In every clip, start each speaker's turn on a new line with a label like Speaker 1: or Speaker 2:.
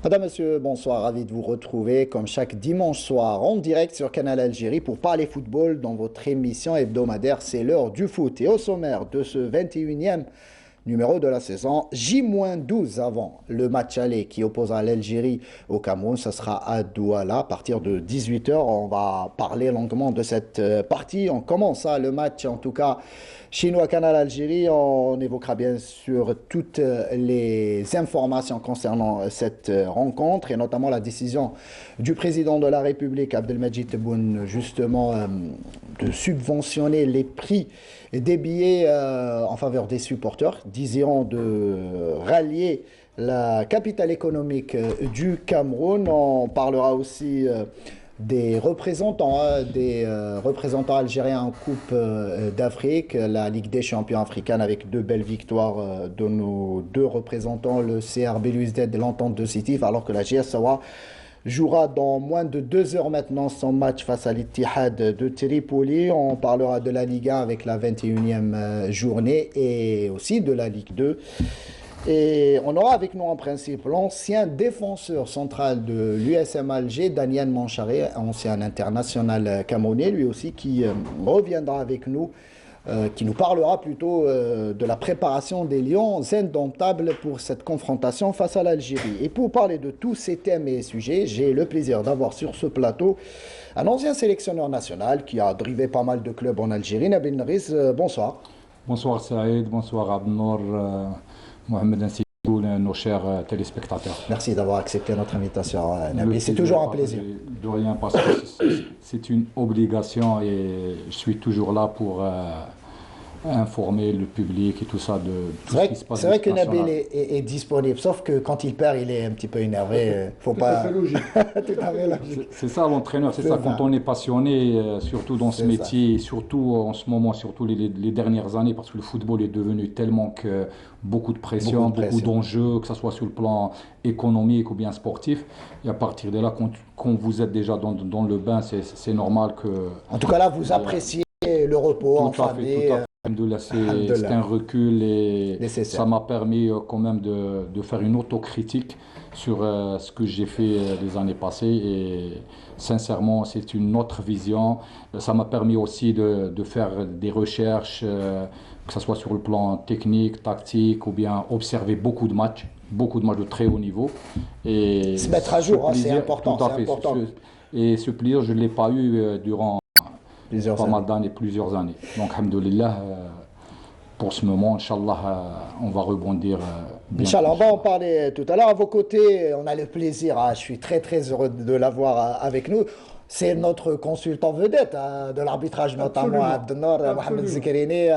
Speaker 1: Madame, monsieur, bonsoir, ravi de vous retrouver comme chaque dimanche soir en direct sur Canal Algérie pour parler football dans votre émission hebdomadaire. C'est l'heure du foot et au sommaire de ce 21e numéro de la saison, J-12 avant le match aller qui opposera l'Algérie au Cameroun. Ça sera à Douala à partir de 18 h. On va parler longuement de cette partie. On commence le match en tout cas chinois Canal Algérie. On évoquera bien sûr toutes les informations concernant cette rencontre et notamment la décision du président de la République Abdelmadjid Tebboune justement de subventionner les prix des billets en faveur des supporters, désirant de rallier la capitale économique du Cameroun. On parlera aussi des représentants algériens en Coupe d'Afrique, la Ligue des champions africaine avec deux belles victoires de nos deux représentants, le CRB l'USD de l'Entente de Sétif, alors que la GS Sawa jouera dans moins de 2 heures maintenant son match face à l'Ittihad de Tripoli. On parlera de la Ligue 1 avec la 21e journée et aussi de la Ligue 2. Et on aura avec nous en principe l'ancien défenseur central de l'USM Alger, Daniel Mancharé, ancien international camerounais, lui aussi qui reviendra avec nous. Qui nous parlera plutôt de la préparation des Lions indomptables pour cette confrontation face à l'Algérie. Et pour parler de tous ces thèmes et sujets, j'ai le plaisir d'avoir sur ce plateau un ancien sélectionneur national qui a drivé pas mal de clubs en Algérie, Nabil Nariz. Bonsoir.
Speaker 2: Bonsoir Saïd, bonsoir Abnor, Mohamed Nsikou, nos chers téléspectateurs.
Speaker 1: Merci d'avoir accepté notre invitation, Nabil. C'est toujours un plaisir.
Speaker 2: De rien, parce que c'est une obligation et je suis toujours là pour informer le public et tout ça de tout ce qui se passe.
Speaker 1: C'est vrai que Nabil est disponible, sauf que quand il perd, il est un petit peu énervé. Faut pas.
Speaker 2: C'est ça l'entraîneur, c'est ça. Quand on est passionné, surtout dans ce métier, surtout en ce moment, surtout les dernières années, parce que le football est devenu tellement que beaucoup de pression, beaucoup d'enjeux, que ce soit sur le plan économique ou bien sportif. Et à partir de là, quand vous êtes déjà dans le bain, c'est normal que.
Speaker 1: En tout cas là, vous appréciez le repos en famille.
Speaker 2: C'est un recul et ça m'a permis quand même de faire une autocritique sur ce que j'ai fait les années passées et sincèrement c'est une autre vision. Ça m'a permis aussi de faire des recherches, que ce soit sur le plan technique, tactique ou bien observer beaucoup de matchs de très haut niveau. Et
Speaker 1: se mettre à jour, c'est important.
Speaker 2: Et ce plaisir, je ne l'ai pas eu durant plusieurs années. Donc, alhamdoulilah, pour ce moment, Inch'Allah, on va rebondir.
Speaker 1: Inch'Allah, on va en parler tout à l'heure. À vos côtés, on a le plaisir, je suis très heureux de l'avoir avec nous. C'est notre consultant vedette de l'arbitrage, notamment Abdenor, Mohamed Zekrini,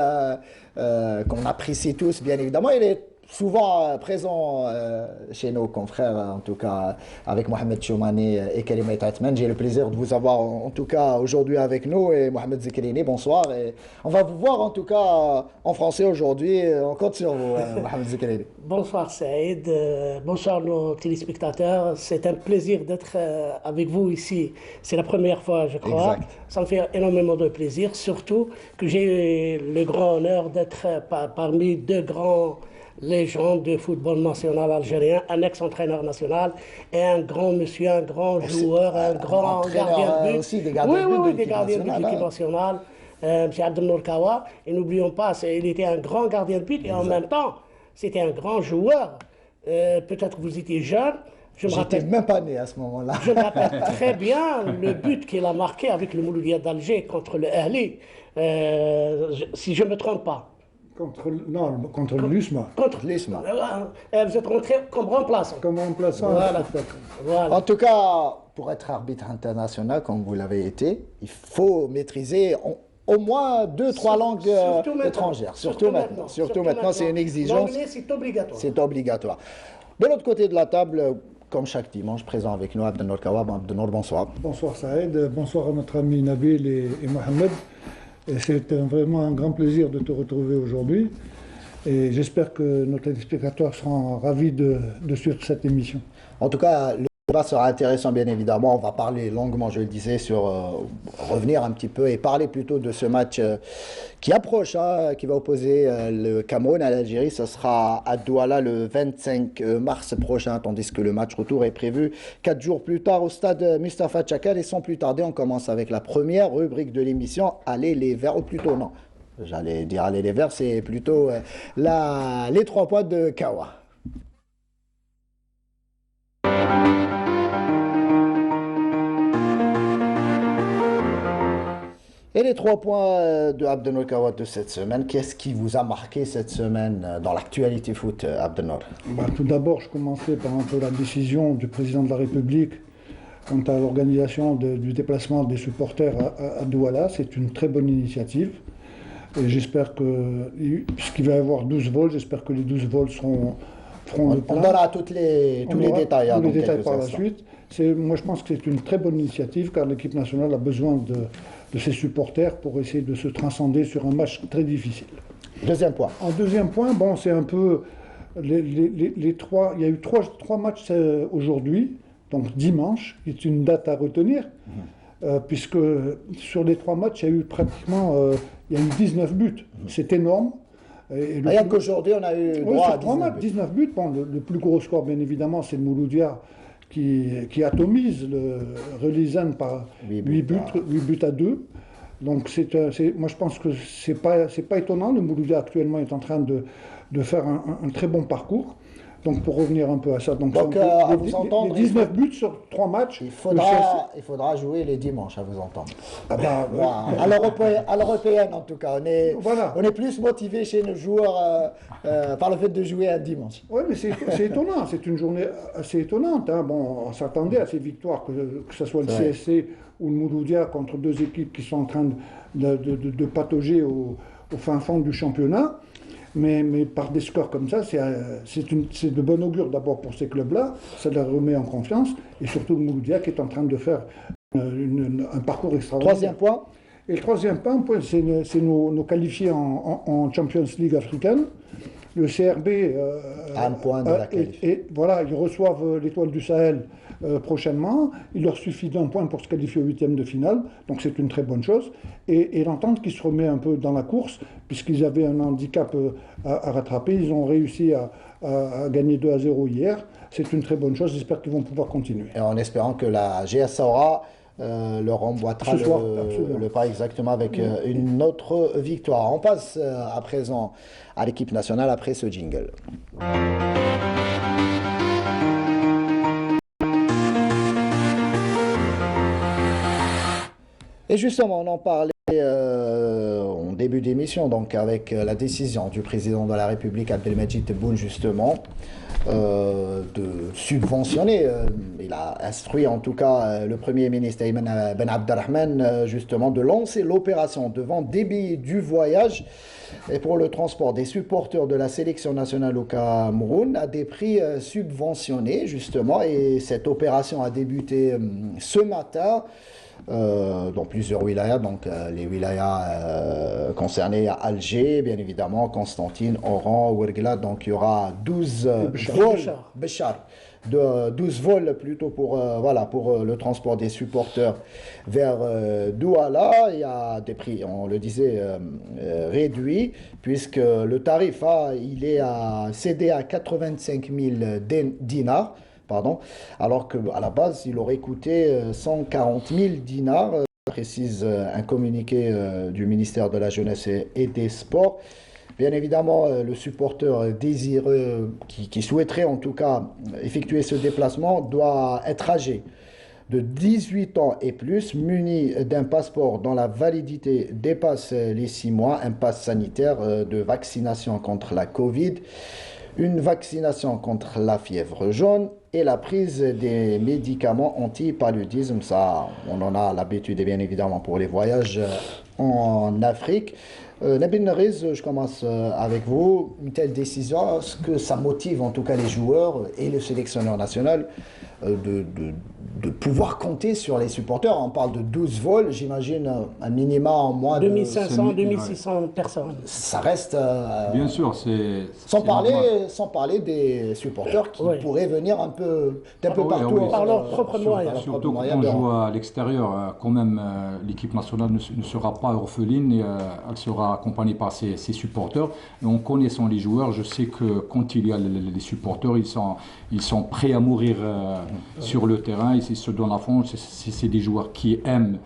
Speaker 1: qu'on apprécie tous, bien évidemment. Il est souvent présent chez nos confrères, en tout cas avec Mohamed Choumani et Kalima Tatman. J'ai le plaisir de vous avoir en tout cas aujourd'hui avec nous. Et Mohamed Zekrini, bonsoir. Et on va vous voir en tout cas en français aujourd'hui. On compte sur vous, Mohamed Zekrini.
Speaker 3: Bonsoir Saïd, bonsoir nos téléspectateurs. C'est un plaisir d'être avec vous ici. C'est la première fois, je crois.
Speaker 1: Exact.
Speaker 3: Ça me fait énormément de plaisir, surtout que j'ai le grand honneur d'être parmi deux grands légende du football national algérien, un ex-entraîneur national et un grand monsieur, un grand joueur, un grand gardien de but.
Speaker 1: Aussi des gardiens de but
Speaker 3: des gardiens de l'équipe nationale, M. Abdelnour Kawa. Et n'oublions pas, il était un grand gardien de but et en même temps, c'était un grand joueur. Peut-être que vous étiez jeune.
Speaker 1: Je n'étais même pas né à ce moment-là.
Speaker 3: Je me rappelle très bien le but qu'il a marqué avec le Mouloudia d'Alger contre le Ahli, si je ne me trompe pas.
Speaker 4: Contre l'USMA.
Speaker 3: Contre l'USMA. Vous êtes rentré comme remplaçant.
Speaker 4: Comme remplaçant.
Speaker 1: Voilà. En tout cas, pour être arbitre international, comme vous l'avez été, il faut maîtriser au moins 2-3 langues étrangères. Surtout maintenant, c'est une exigence.
Speaker 3: L'anglais, c'est obligatoire.
Speaker 1: C'est obligatoire. De l'autre côté de la table, comme chaque dimanche, présent avec nous, Abdelnour Kawa. Abdelnour, bonsoir.
Speaker 4: Bonsoir Saïd, bonsoir à notre ami Nabil et Mohamed. Et c'est vraiment un grand plaisir de te retrouver aujourd'hui. Et j'espère que nos téléspectateurs seront ravis de suivre cette émission.
Speaker 1: En tout cas, le débat sera intéressant, bien évidemment. On va parler longuement, je le disais, sur revenir un petit peu et parler plutôt de ce match qui approche, hein, qui va opposer le Cameroun à l'Algérie. Ce sera à Douala le 25 mars prochain, tandis que le match retour est prévu 4 jours plus tard au stade Mustapha Tchakal. Et sans plus tarder, on commence avec la première rubrique de l'émission, Allez les Verts, ou plutôt non. J'allais dire Allez les Verts, c'est plutôt les 3 points de Kawa. Et les 3 points de Abdennour Kawa de cette semaine, qu'est-ce qui vous a marqué cette semaine dans l'actualité foot, Abdennour?
Speaker 4: Tout d'abord, je commençais par un peu la décision du président de la République quant à l'organisation du déplacement des supporters à Douala. C'est une très bonne initiative. Et j'espère que, puisqu'il va y avoir 12 vols, j'espère que les 12 vols feront le plein.
Speaker 1: On donnera tous les détails.
Speaker 4: Tous les détails par la suite. Moi, je pense que c'est une très bonne initiative car l'équipe nationale a besoin de ses supporters pour essayer de se transcender sur un match très difficile.
Speaker 1: Deuxième point.
Speaker 4: En deuxième point, c'est un peu les trois. Il y a eu trois matchs aujourd'hui, donc dimanche, qui est une date à retenir, puisque sur les 3 matchs, il y a eu pratiquement 19 buts. C'est énorme.
Speaker 1: Il n'y a qu'aujourd'hui, on a eu droit à
Speaker 4: 19 buts. Bon, le plus gros score, bien évidemment, c'est le Mouloudia qui atomise le Relizane par 8 buts à 2. Donc moi je pense que c'est pas étonnant. Le Mouloudia actuellement est en train de faire un très bon parcours. Donc pour revenir un peu à ça,
Speaker 1: à vous entendre,
Speaker 4: les 19 buts sur 3 matchs.
Speaker 1: Il faudra jouer les dimanches, à vous entendre. À l'européenne en tout cas, on est plus motivé chez nos joueurs par le fait de jouer un dimanche.
Speaker 4: Oui, mais c'est étonnant, c'est une journée assez étonnante. Hein. Bon, on s'attendait à ces victoires, que ce soit le CSC ou le Mouloudia, contre 2 équipes qui sont en train de patauger au fin fond du championnat. Mais par des scores comme ça, c'est de bon augure d'abord pour ces clubs-là, ça les remet en confiance, et surtout le Mouloudia qui est en train de faire un parcours extraordinaire.
Speaker 1: Troisième point.
Speaker 4: Et le troisième point, c'est nos qualifiés en Champions League africaine. Le CRB
Speaker 1: un point de la qualif.
Speaker 4: Et voilà, ils reçoivent l'Étoile du Sahel prochainement. Il leur suffit d'1 point pour se qualifier au 8e de finale, donc c'est une très bonne chose. Et l'entente qui se remet un peu dans la course, puisqu'ils avaient un handicap à rattraper, ils ont réussi à gagner 2-0 hier. C'est une très bonne chose, j'espère qu'ils vont pouvoir continuer.
Speaker 1: Et en espérant que la GS Saoura leur emboîtera le pas exactement avec une autre victoire. On passe à présent à l'équipe nationale après ce jingle. Et justement, on en parlait en début d'émission, donc avec la décision du président de la République, Abdelmajid Tebboune, justement, de subventionner. Il a instruit en tout cas le Premier ministre Ayman Ben Abdelrahman justement de lancer l'opération de vente des billets du voyage et pour le transport des supporters de la sélection nationale au Cameroun à des prix subventionnés justement. Et cette opération a débuté ce matin dans plusieurs wilayas, donc les wilayas concernés à Alger, bien évidemment, Constantine, Oran, Ouergla, donc il y aura 12 vols, Béchar, 12 vols plutôt pour le transport des supporters vers Douala. Il y a des prix, on le disait, réduits, puisque le tarif il est cédé à 85 000 dinars. Alors qu'à la base, il aurait coûté 140 000 dinars, précise un communiqué du ministère de la Jeunesse et des Sports. Bien évidemment, le supporter désireux, qui souhaiterait en tout cas effectuer ce déplacement, doit être âgé de 18 ans et plus, muni d'un passeport dont la validité dépasse les 6 mois, un pass sanitaire de vaccination contre la Covid, une vaccination contre la fièvre jaune et la prise des médicaments anti-paludisme. Ça, on en a l'habitude, bien évidemment, pour les voyages en Afrique. Nabil Nariz, je commence avec vous. Une telle décision, est-ce que ça motive en tout cas les joueurs et le sélectionneur national de pouvoir compter sur les supporters? On parle de 12 vols, j'imagine un minima en moins
Speaker 3: 2500, 2600 personnes.
Speaker 1: Ça reste...
Speaker 2: Bien sûr,
Speaker 1: sans parler des supporters qui pourraient venir un peu partout.
Speaker 3: Par leur propre moyen.
Speaker 2: Surtout quand on joue à l'extérieur, quand même, l'équipe nationale ne sera pas orpheline, et, elle sera accompagnée par ses supporters. Et en connaissant les joueurs, je sais que quand il y a les supporters, ils sont prêts à mourir sur le terrain, ils se donnent à fond. C'est des joueurs qui aiment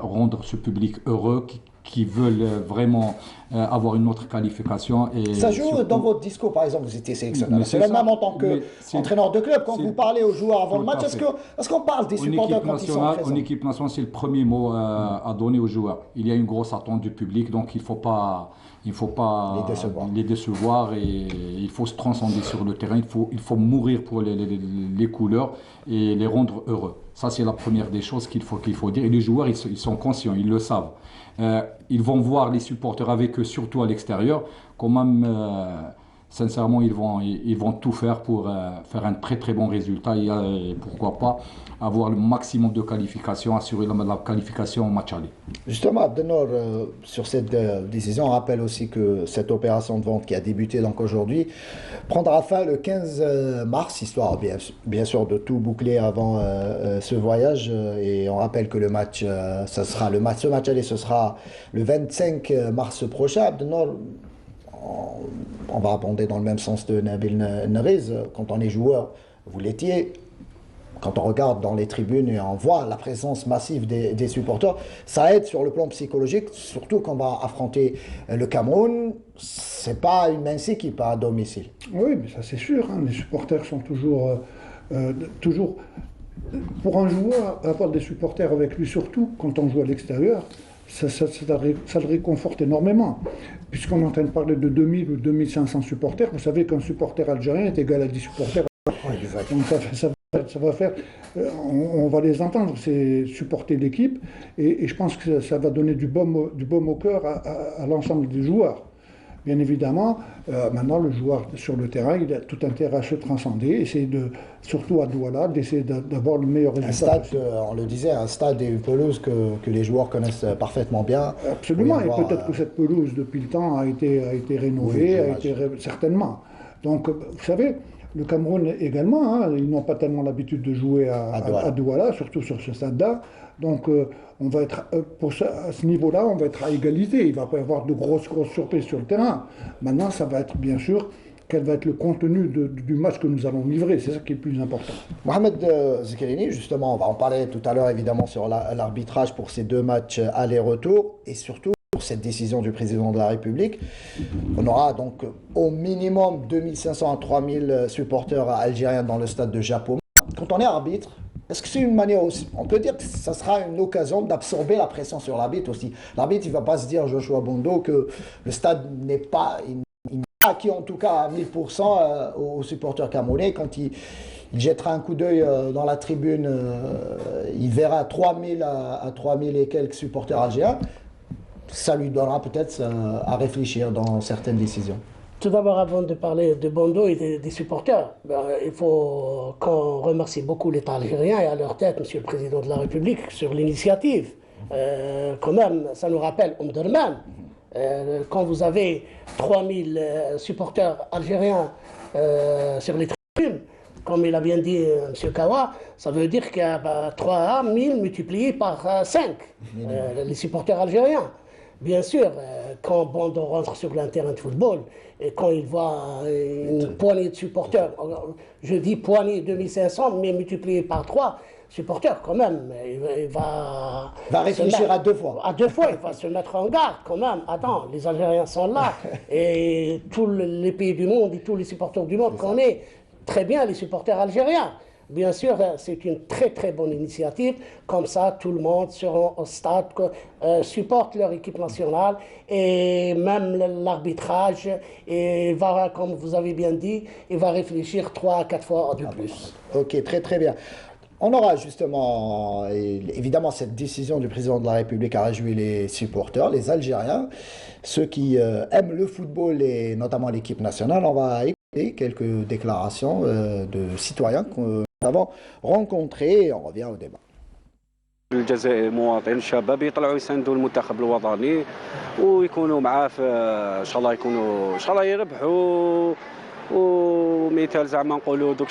Speaker 2: rendre ce public heureux, qui veulent vraiment avoir une autre qualification. Et
Speaker 1: ça joue surtout, dans votre discours, par exemple, vous étiez sélectionneur. C'est même en tant qu'entraîneur de club, quand vous parlez aux joueurs avant le match, est-ce qu'on parle des supporters quand ils sont présents?
Speaker 2: En équipe nationale, c'est le premier mot à donner aux joueurs. Il y a une grosse attente du public, donc il ne faut pas les décevoir, et il faut se transcender sur le terrain. Il faut mourir pour les couleurs et les rendre heureux. Ça, c'est la première des choses qu'il faut dire. Et les joueurs, ils sont conscients, ils le savent. Ils vont voir les supporters avec eux, surtout à l'extérieur. Quand même, sincèrement, ils vont tout faire pour faire un très très bon résultat et pourquoi pas avoir le maximum de qualifications, assurer la qualification au match aller.
Speaker 1: Justement, Abdelnour, sur cette décision, on rappelle aussi que cette opération de vente qui a débuté donc aujourd'hui prendra fin le 15 mars, histoire bien sûr de tout boucler avant ce voyage. Et on rappelle que le match, ce match aller, ce sera le 25 mars prochain. Abdelnour, on va abonder dans le même sens de Nabil Nariz. Quand on est joueur, vous l'étiez. Quand on regarde dans les tribunes et on voit la présence massive des supporters, ça aide sur le plan psychologique, surtout quand on va affronter le Cameroun. C'est pas une mince équipe à domicile.
Speaker 4: Oui, mais ça c'est sûr. Les supporters sont toujours pour un joueur, avoir des supporters avec lui, surtout quand on joue à l'extérieur, ça le réconforte énormément. Puisqu'on est en train de parler de 2000 ou 2500 supporters, vous savez qu'un supporter algérien est égal à 10 supporters. Donc ça va faire, on va les entendre, c'est supporter l'équipe, et je pense que ça va donner du baume au cœur à l'ensemble des joueurs. Bien évidemment, maintenant le joueur sur le terrain, il a tout intérêt à se transcender, essayer surtout à Douala, d'essayer d'avoir le meilleur résultat.
Speaker 1: Un stade, on le disait, un stade et une pelouse que les joueurs connaissent parfaitement bien.
Speaker 4: Absolument, et peut-être que cette pelouse depuis le temps a été rénovée, certainement. Donc, vous savez, le Cameroun également, ils n'ont pas tellement l'habitude de jouer à Douala, surtout sur ce stade-là. Donc, on va être, à ce niveau-là, on va être à égalité. Il ne va pas y avoir de grosses surprises sur le terrain. Maintenant, ça va être bien sûr quel va être le contenu du match que nous allons livrer. C'est ça qui est le plus important.
Speaker 1: Mohamed Zekeleni, justement, on va en parler tout à l'heure évidemment sur l'arbitrage pour ces deux matchs aller-retour et surtout pour cette décision du président de la République. On aura donc au minimum 2500 à 3000 supporters algériens dans le stade de Japon. Quand on est arbitre, est-ce que c'est une manière aussi, on peut dire que ça sera une occasion d'absorber la pression sur l'arbitre aussi. L'arbitre, il ne va pas se dire, Joshua Bondo, que le stade n'est pas acquis en tout cas à 1000% aux supporters camerounais. Quand il jettera un coup d'œil dans la tribune, il verra 3000 à 3000 et quelques supporters algériens. Ça lui donnera peut-être à réfléchir dans certaines décisions.
Speaker 3: Tout d'abord, avant de parler de Bondo et des supporters, il faut qu'on remercie beaucoup l'État algérien et à leur tête, Monsieur le Président de la République, sur l'initiative. Quand même, ça nous rappelle Omdurman. Quand vous avez 3000 supporters algériens sur les tribunes, comme il a bien dit M. Kawa, ça veut dire qu'il y a 3000 multipliés par 5, les supporters algériens. Bien sûr, quand Bondo rentre sur un terrain de football et quand il voit une poignée de supporters, je dis poignée 2500, mais multiplié par 3 supporters quand même, il va
Speaker 1: réfléchir à deux fois.
Speaker 3: À deux fois, il va se mettre en garde quand même. Attends, les Algériens sont là et tous les pays du monde et tous les supporters du monde connaissent très bien les supporters algériens. Bien sûr, c'est une très très bonne initiative. Comme ça, tout le monde sera au stade, supporte leur équipe nationale et même l'arbitrage. Et il va, comme vous avez bien dit, il va réfléchir 3 à 4 fois de plus.
Speaker 1: Ok, très très bien. On aura justement, évidemment, cette décision du président de la République a réjoui les supporters, les Algériens, ceux qui aiment le football et notamment l'équipe nationale. On va écouter quelques déclarations de citoyens que nous avons rencontrés et on revient au débat.
Speaker 5: الجزائر مواطنين شباب يطلعوا يساندوا المنتخب الوطني ويكونوا معاه في ان شاء الله يكونوا ان شاء الله يربحوا ومثال زعما نقولوا دوك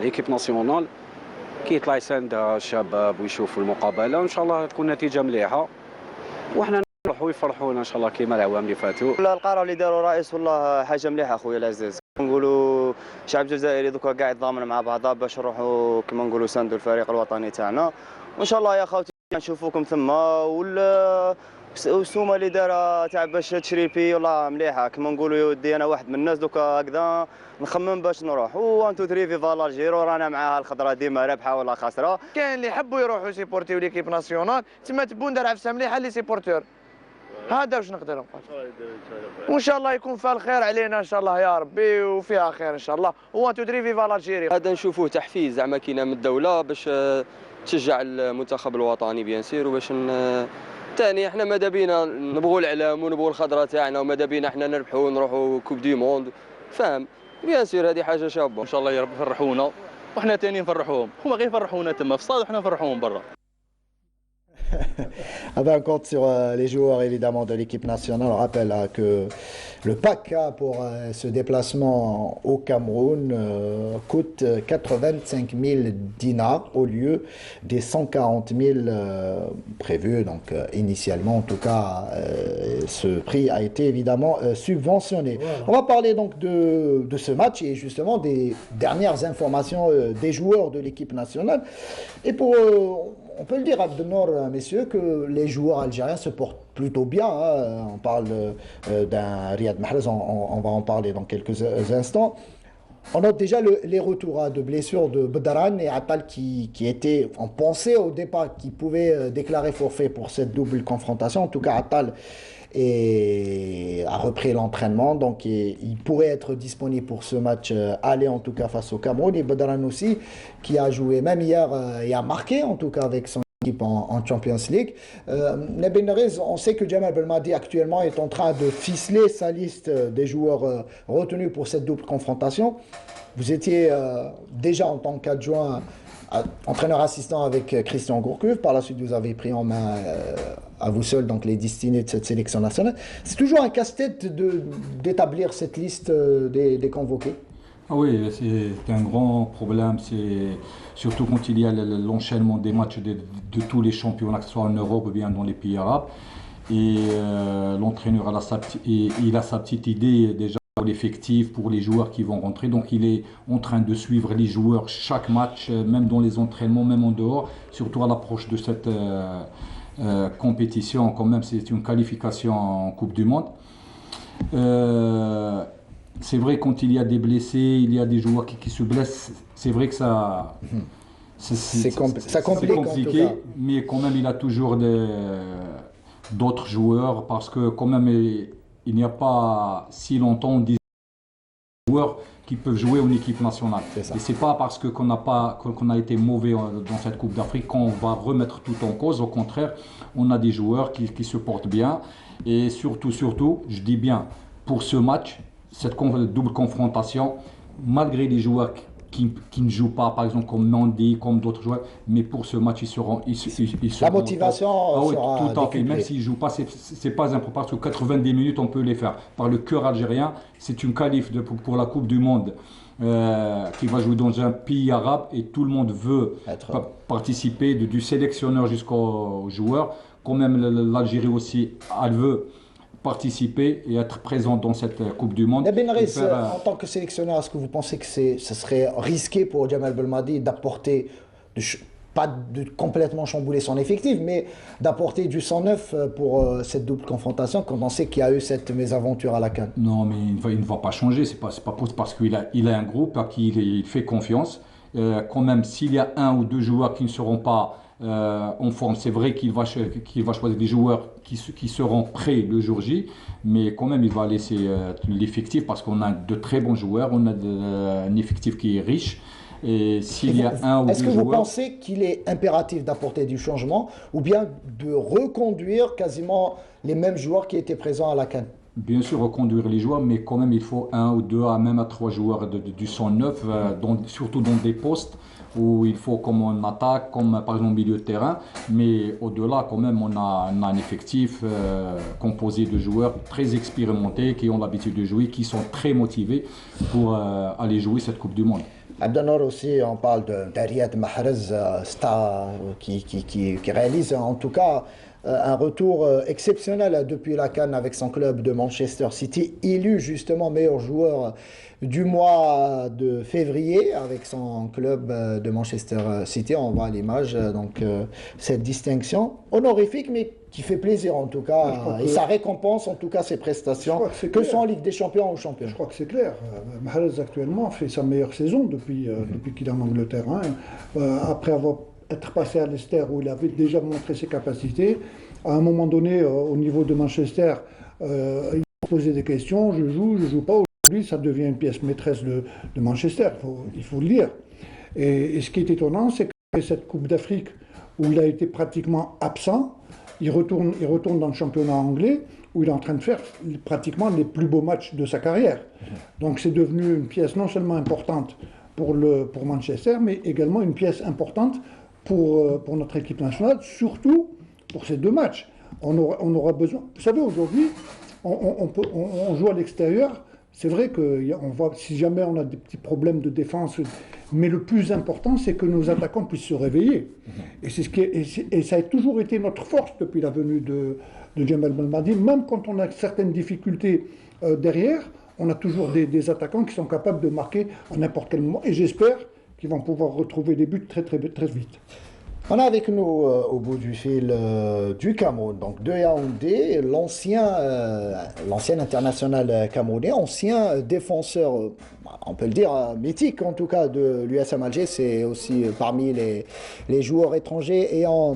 Speaker 5: ليكيب ناسيونال كيطلع يساندها الشباب ويشوفوا المقابله وان شاء الله تكون نتيجه مليحه وحنا نروحوا ويفرحونا ان شاء الله كيما العوام اللي فاتوا.
Speaker 6: القرار اللي داروا الرئيس والله حاجه مليحه خويا العزيز. نقولوا الشعب الجزائري دوكا قاعد ضامن مع بعضها باش نروحوا كما نقولوا ساندوا الفريق الوطني تاعنا وان شاء الله يا خوتي نشوفوكم ثم والسومه اللي دارها تاع باش تشريبي والله مليحه كما نقولوا يا ودي انا واحد من الناس دوكا هكذا نخمم باش نروح و 1 2 3 في فالارجيرو رانا معاها الخضره ديما رابحه ولا خاسره.
Speaker 7: كاين اللي يحبوا يروحوا سيبورتيو ليكيب ناسيونال تما تبون دار عفسه مليحه لي سيبورتور هذا واش نقدر نقول وان شاء الله يكون فيها الخير علينا ان شاء الله يا ربي وفيها خير ان شاء الله و 1 2 3 في فالارجيري.
Speaker 6: هذا نشوفوه تحفيز زعما كاينه من الدوله باش تشجع المنتخب الوطني بيان سير وباش ثاني احنا ماذا بينا نبغوا الاعلام ونبغوا الخضره تاعنا وماذا بينا احنا نربحوا ونروحوا كوب دي موند فاهم بيان سير هذه حاجه شابه.
Speaker 8: ان شاء الله يا رب يفرحونا وحنا ثاني نفرحوهم هما غير يفرحونا تما في الصاد وحنا نفرحوهم برا.
Speaker 1: Avec un compte sur les joueurs évidemment de l'équipe nationale, on rappelle que le pack pour ce déplacement au Cameroun coûte 85 000 dinars au lieu des 140 000 prévus. Donc initialement, en tout cas, ce prix a été évidemment subventionné. Voilà. On va parler donc de ce match et justement des dernières informations des joueurs de l'équipe nationale. Et pour on peut le dire, Abdelnour, messieurs, que les joueurs algériens se portent plutôt bien. Hein. On parle d'un Riyad Mahrez, on va en parler dans quelques instants. On note déjà les retours de blessures de Bedaran et Attal qui étaient, on pensait au départ qu'ils pouvaient déclarer forfait pour cette double confrontation. En tout cas, Attal a repris l'entraînement, donc il pourrait être disponible pour ce match aller en tout cas face au Cameroun. Et Bedaran aussi, qui a joué même hier et a marqué en tout cas avec son équipe en Champions League. Nabil Nerez, on sait que Djemal Belmadi actuellement est en train de ficeler sa liste des joueurs retenus pour cette double confrontation. Vous étiez déjà en tant qu'adjoint entraîneur assistant avec Christian Gourcuff. Par la suite, vous avez pris en main à vous seul donc les destinées de cette sélection nationale. C'est toujours un casse-tête d'établir cette liste des convoqués.
Speaker 2: Ah oui, c'est un grand problème. C'est surtout quand il y a l'enchaînement des matchs de tous les championnats, que ce soit en Europe ou bien dans les pays arabes. Et l'entraîneur il a sa petite idée déjà pour l'effectif, pour les joueurs qui vont rentrer. Donc il est en train de suivre les joueurs chaque match, même dans les entraînements, même en dehors, surtout à l'approche de cette compétition. Quand même, c'est une qualification en Coupe du Monde. C'est vrai quand il y a des blessés, il y a des joueurs qui se blessent, c'est vrai que ça compliqué, mais quand même il a toujours d'autres joueurs parce que quand même il n'y a pas si longtemps on disait joueurs qui peuvent jouer en équipe nationale. Et c'est pas parce qu'on a été mauvais dans cette Coupe d'Afrique qu'on va remettre tout en cause. Au contraire, on a des joueurs qui se portent bien et surtout, je dis bien, pour ce match, cette double confrontation, malgré les joueurs qui ne jouent pas, par exemple comme Nandi, comme d'autres joueurs, mais pour ce match, ils seront
Speaker 1: la motivation sera
Speaker 2: tout à fait. Même s'ils ne jouent pas, c'est pas important parce que 90 minutes, on peut les faire. Par le cœur algérien, c'est une qualif pour la Coupe du Monde qui va jouer dans un pays arabe et tout le monde veut participer, du sélectionneur jusqu'aux joueurs. Quand même, l'Algérie aussi, elle veut participer et être présent dans cette Coupe du Monde.
Speaker 1: Nabil Nerez, en tant que sélectionneur, est-ce que vous pensez que ce serait risqué pour Djemal Belmadi d'apporter, pas de complètement chambouler son effectif, mais d'apporter du sang neuf pour cette double confrontation quand on sait qu'il y a eu cette mésaventure à la CAN?
Speaker 2: Non, mais il ne va pas changer, c'est pas parce qu'il a un groupe à qui il fait confiance. Quand même, s'il y a un ou deux joueurs qui ne seront pas en forme, c'est vrai qu'il va choisir des joueurs qui seront prêts le jour J, mais quand même il va laisser l'effectif parce qu'on a de très bons joueurs, on a un effectif qui est riche. Et s'il y a un ou deux joueurs...
Speaker 1: Est-ce que vous pensez qu'il est impératif d'apporter du changement ou bien de reconduire quasiment les mêmes joueurs qui étaient présents à la CAN?
Speaker 2: Bien sûr, reconduire les joueurs, mais quand même, il faut un ou deux, même à trois joueurs du 109, surtout dans des postes où il faut comme en attaque, comme par exemple au milieu de terrain. Mais au-delà, quand même, on a un effectif composé de joueurs très expérimentés qui ont l'habitude de jouer, qui sont très motivés pour aller jouer cette Coupe du Monde.
Speaker 1: Abdelnour aussi, on parle de Riyad Mahrez, star qui réalise en tout cas un retour exceptionnel depuis la CAN avec son club de Manchester City, élu justement meilleur joueur du mois de février avec son club de Manchester City. On voit à l'image donc cette distinction honorifique, mais qui fait plaisir en tout cas, et ça récompense en tout cas ses prestations, que ce soit en Ligue des Champions ou champion.
Speaker 4: Je crois que c'est clair. Mahrez actuellement fait sa meilleure saison depuis qu'il est en Angleterre. Après être passé à Leicester où il avait déjà montré ses capacités, à un moment donné, au niveau de Manchester, il posait des questions, je joue pas. Aujourd'hui, ça devient une pièce maîtresse de Manchester, il faut le dire. Et ce qui est étonnant, c'est que cette Coupe d'Afrique, où il a été pratiquement absent, il retourne dans le championnat anglais, où il est en train de faire pratiquement les plus beaux matchs de sa carrière. Donc c'est devenu une pièce non seulement importante pour Manchester, mais également une pièce importante pour notre équipe nationale, surtout pour ces deux matchs. On aura besoin... Vous savez, aujourd'hui, on joue à l'extérieur. C'est vrai qu'on voit, si jamais on a des petits problèmes de défense, mais le plus important, c'est que nos attaquants puissent se réveiller. Et ça a toujours été notre force depuis la venue de Djemal Belmadi. Même quand on a certaines difficultés derrière, on a toujours des attaquants qui sont capables de marquer à n'importe quel moment. Et j'espère qu'ils vont pouvoir retrouver des buts très vite.
Speaker 1: On a avec nous au bout du fil du Cameroun, donc de Yaoundé, l'ancien international camerounais, ancien défenseur, on peut le dire, mythique en tout cas de l'USM Alger. C'est aussi parmi les joueurs étrangers ayant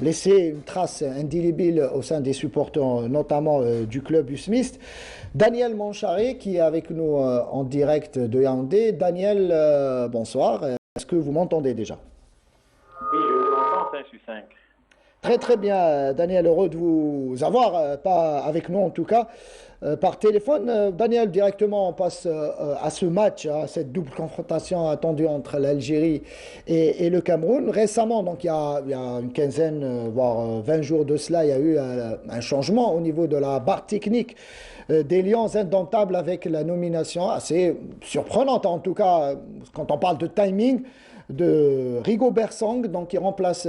Speaker 1: laissé une trace indélébile au sein des supporters, notamment du club USMIST. Daniel Mancharé qui est avec nous en direct de Yaoundé. Daniel, bonsoir. Est-ce que vous m'entendez déjà?
Speaker 9: Oui, je vous entends 5 sur 5.
Speaker 1: Très bien, Daniel, heureux de vous avoir, pas avec nous en tout cas, par téléphone. Daniel, directement on passe à ce match, à cette double confrontation attendue entre l'Algérie et le Cameroun. Récemment, donc il y a une quinzaine, voire 20 jours de cela, il y a eu un changement au niveau de la barre technique des Lions indomptables avec la nomination assez surprenante en tout cas, quand on parle de timing, de Rigobert Song, donc qui remplace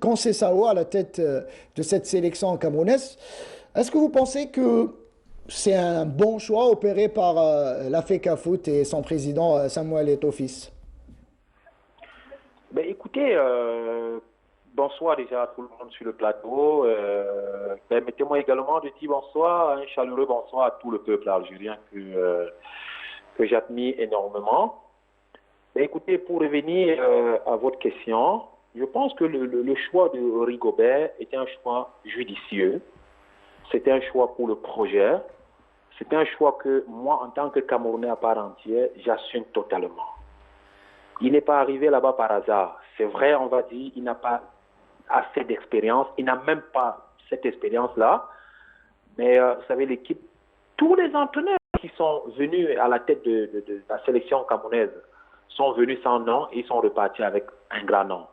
Speaker 1: Kansé Sao à la tête de cette sélection camerounaise. Est-ce que vous pensez que c'est un bon choix opéré par la FECAFOOT et son président Samuel Eto'o-Fils?
Speaker 9: Ben, écoutez, bonsoir déjà à tout le monde sur le plateau. Permettez-moi également de dire bonsoir, un chaleureux bonsoir à tout le peuple algérien que j'admire énormément. Écoutez, pour revenir à votre question, je pense que le choix de Rigobert était un choix judicieux. C'était un choix pour le projet. C'était un choix que moi, en tant que Camerounais à part entière, j'assume totalement. Il n'est pas arrivé là-bas par hasard. C'est vrai, on va dire, il n'a pas assez d'expérience. Il n'a même pas cette expérience-là. Mais vous savez, l'équipe, tous les entraîneurs qui sont venus à la tête de la sélection camerounaise sont venus sans nom et ils sont repartis avec un grand nom.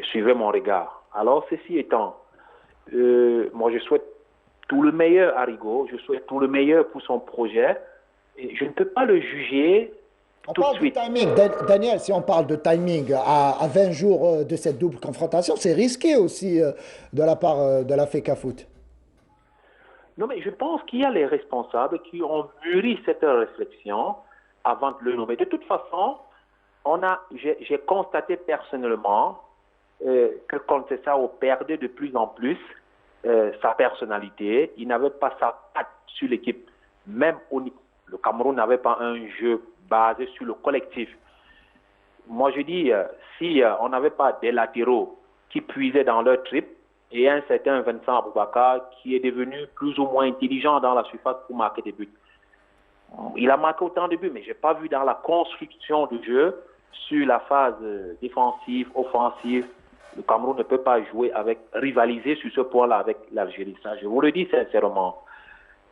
Speaker 9: Suivez mon regard. Alors, ceci étant, moi je souhaite tout le meilleur à Rigo, je souhaite tout le meilleur pour son projet. Et je ne peux pas le juger tout de suite.
Speaker 1: On parle de timing, Daniel, si on parle de timing, à 20 jours de cette double confrontation, c'est risqué aussi de la part de la FECAFOOT.
Speaker 9: Non, mais je pense qu'il y a les responsables qui ont mûri cette réflexion avant de le nommer. De toute façon, j'ai constaté personnellement que Kansé Sao perdait de plus en plus sa personnalité. Il n'avait pas sa patte sur l'équipe. Même le Cameroun n'avait pas un jeu basé sur le collectif. Moi, je dis, si on n'avait pas des latéraux qui puisaient dans leur trip et un certain Vincent Aboubakar qui est devenu plus ou moins intelligent dans la surface pour marquer des buts, Il a marqué autant de buts, mais je n'ai pas vu dans la construction du jeu, sur la phase défensive, offensive, le Cameroun ne peut pas rivaliser sur ce point-là avec l'Algérie. Ça, je vous le dis sincèrement.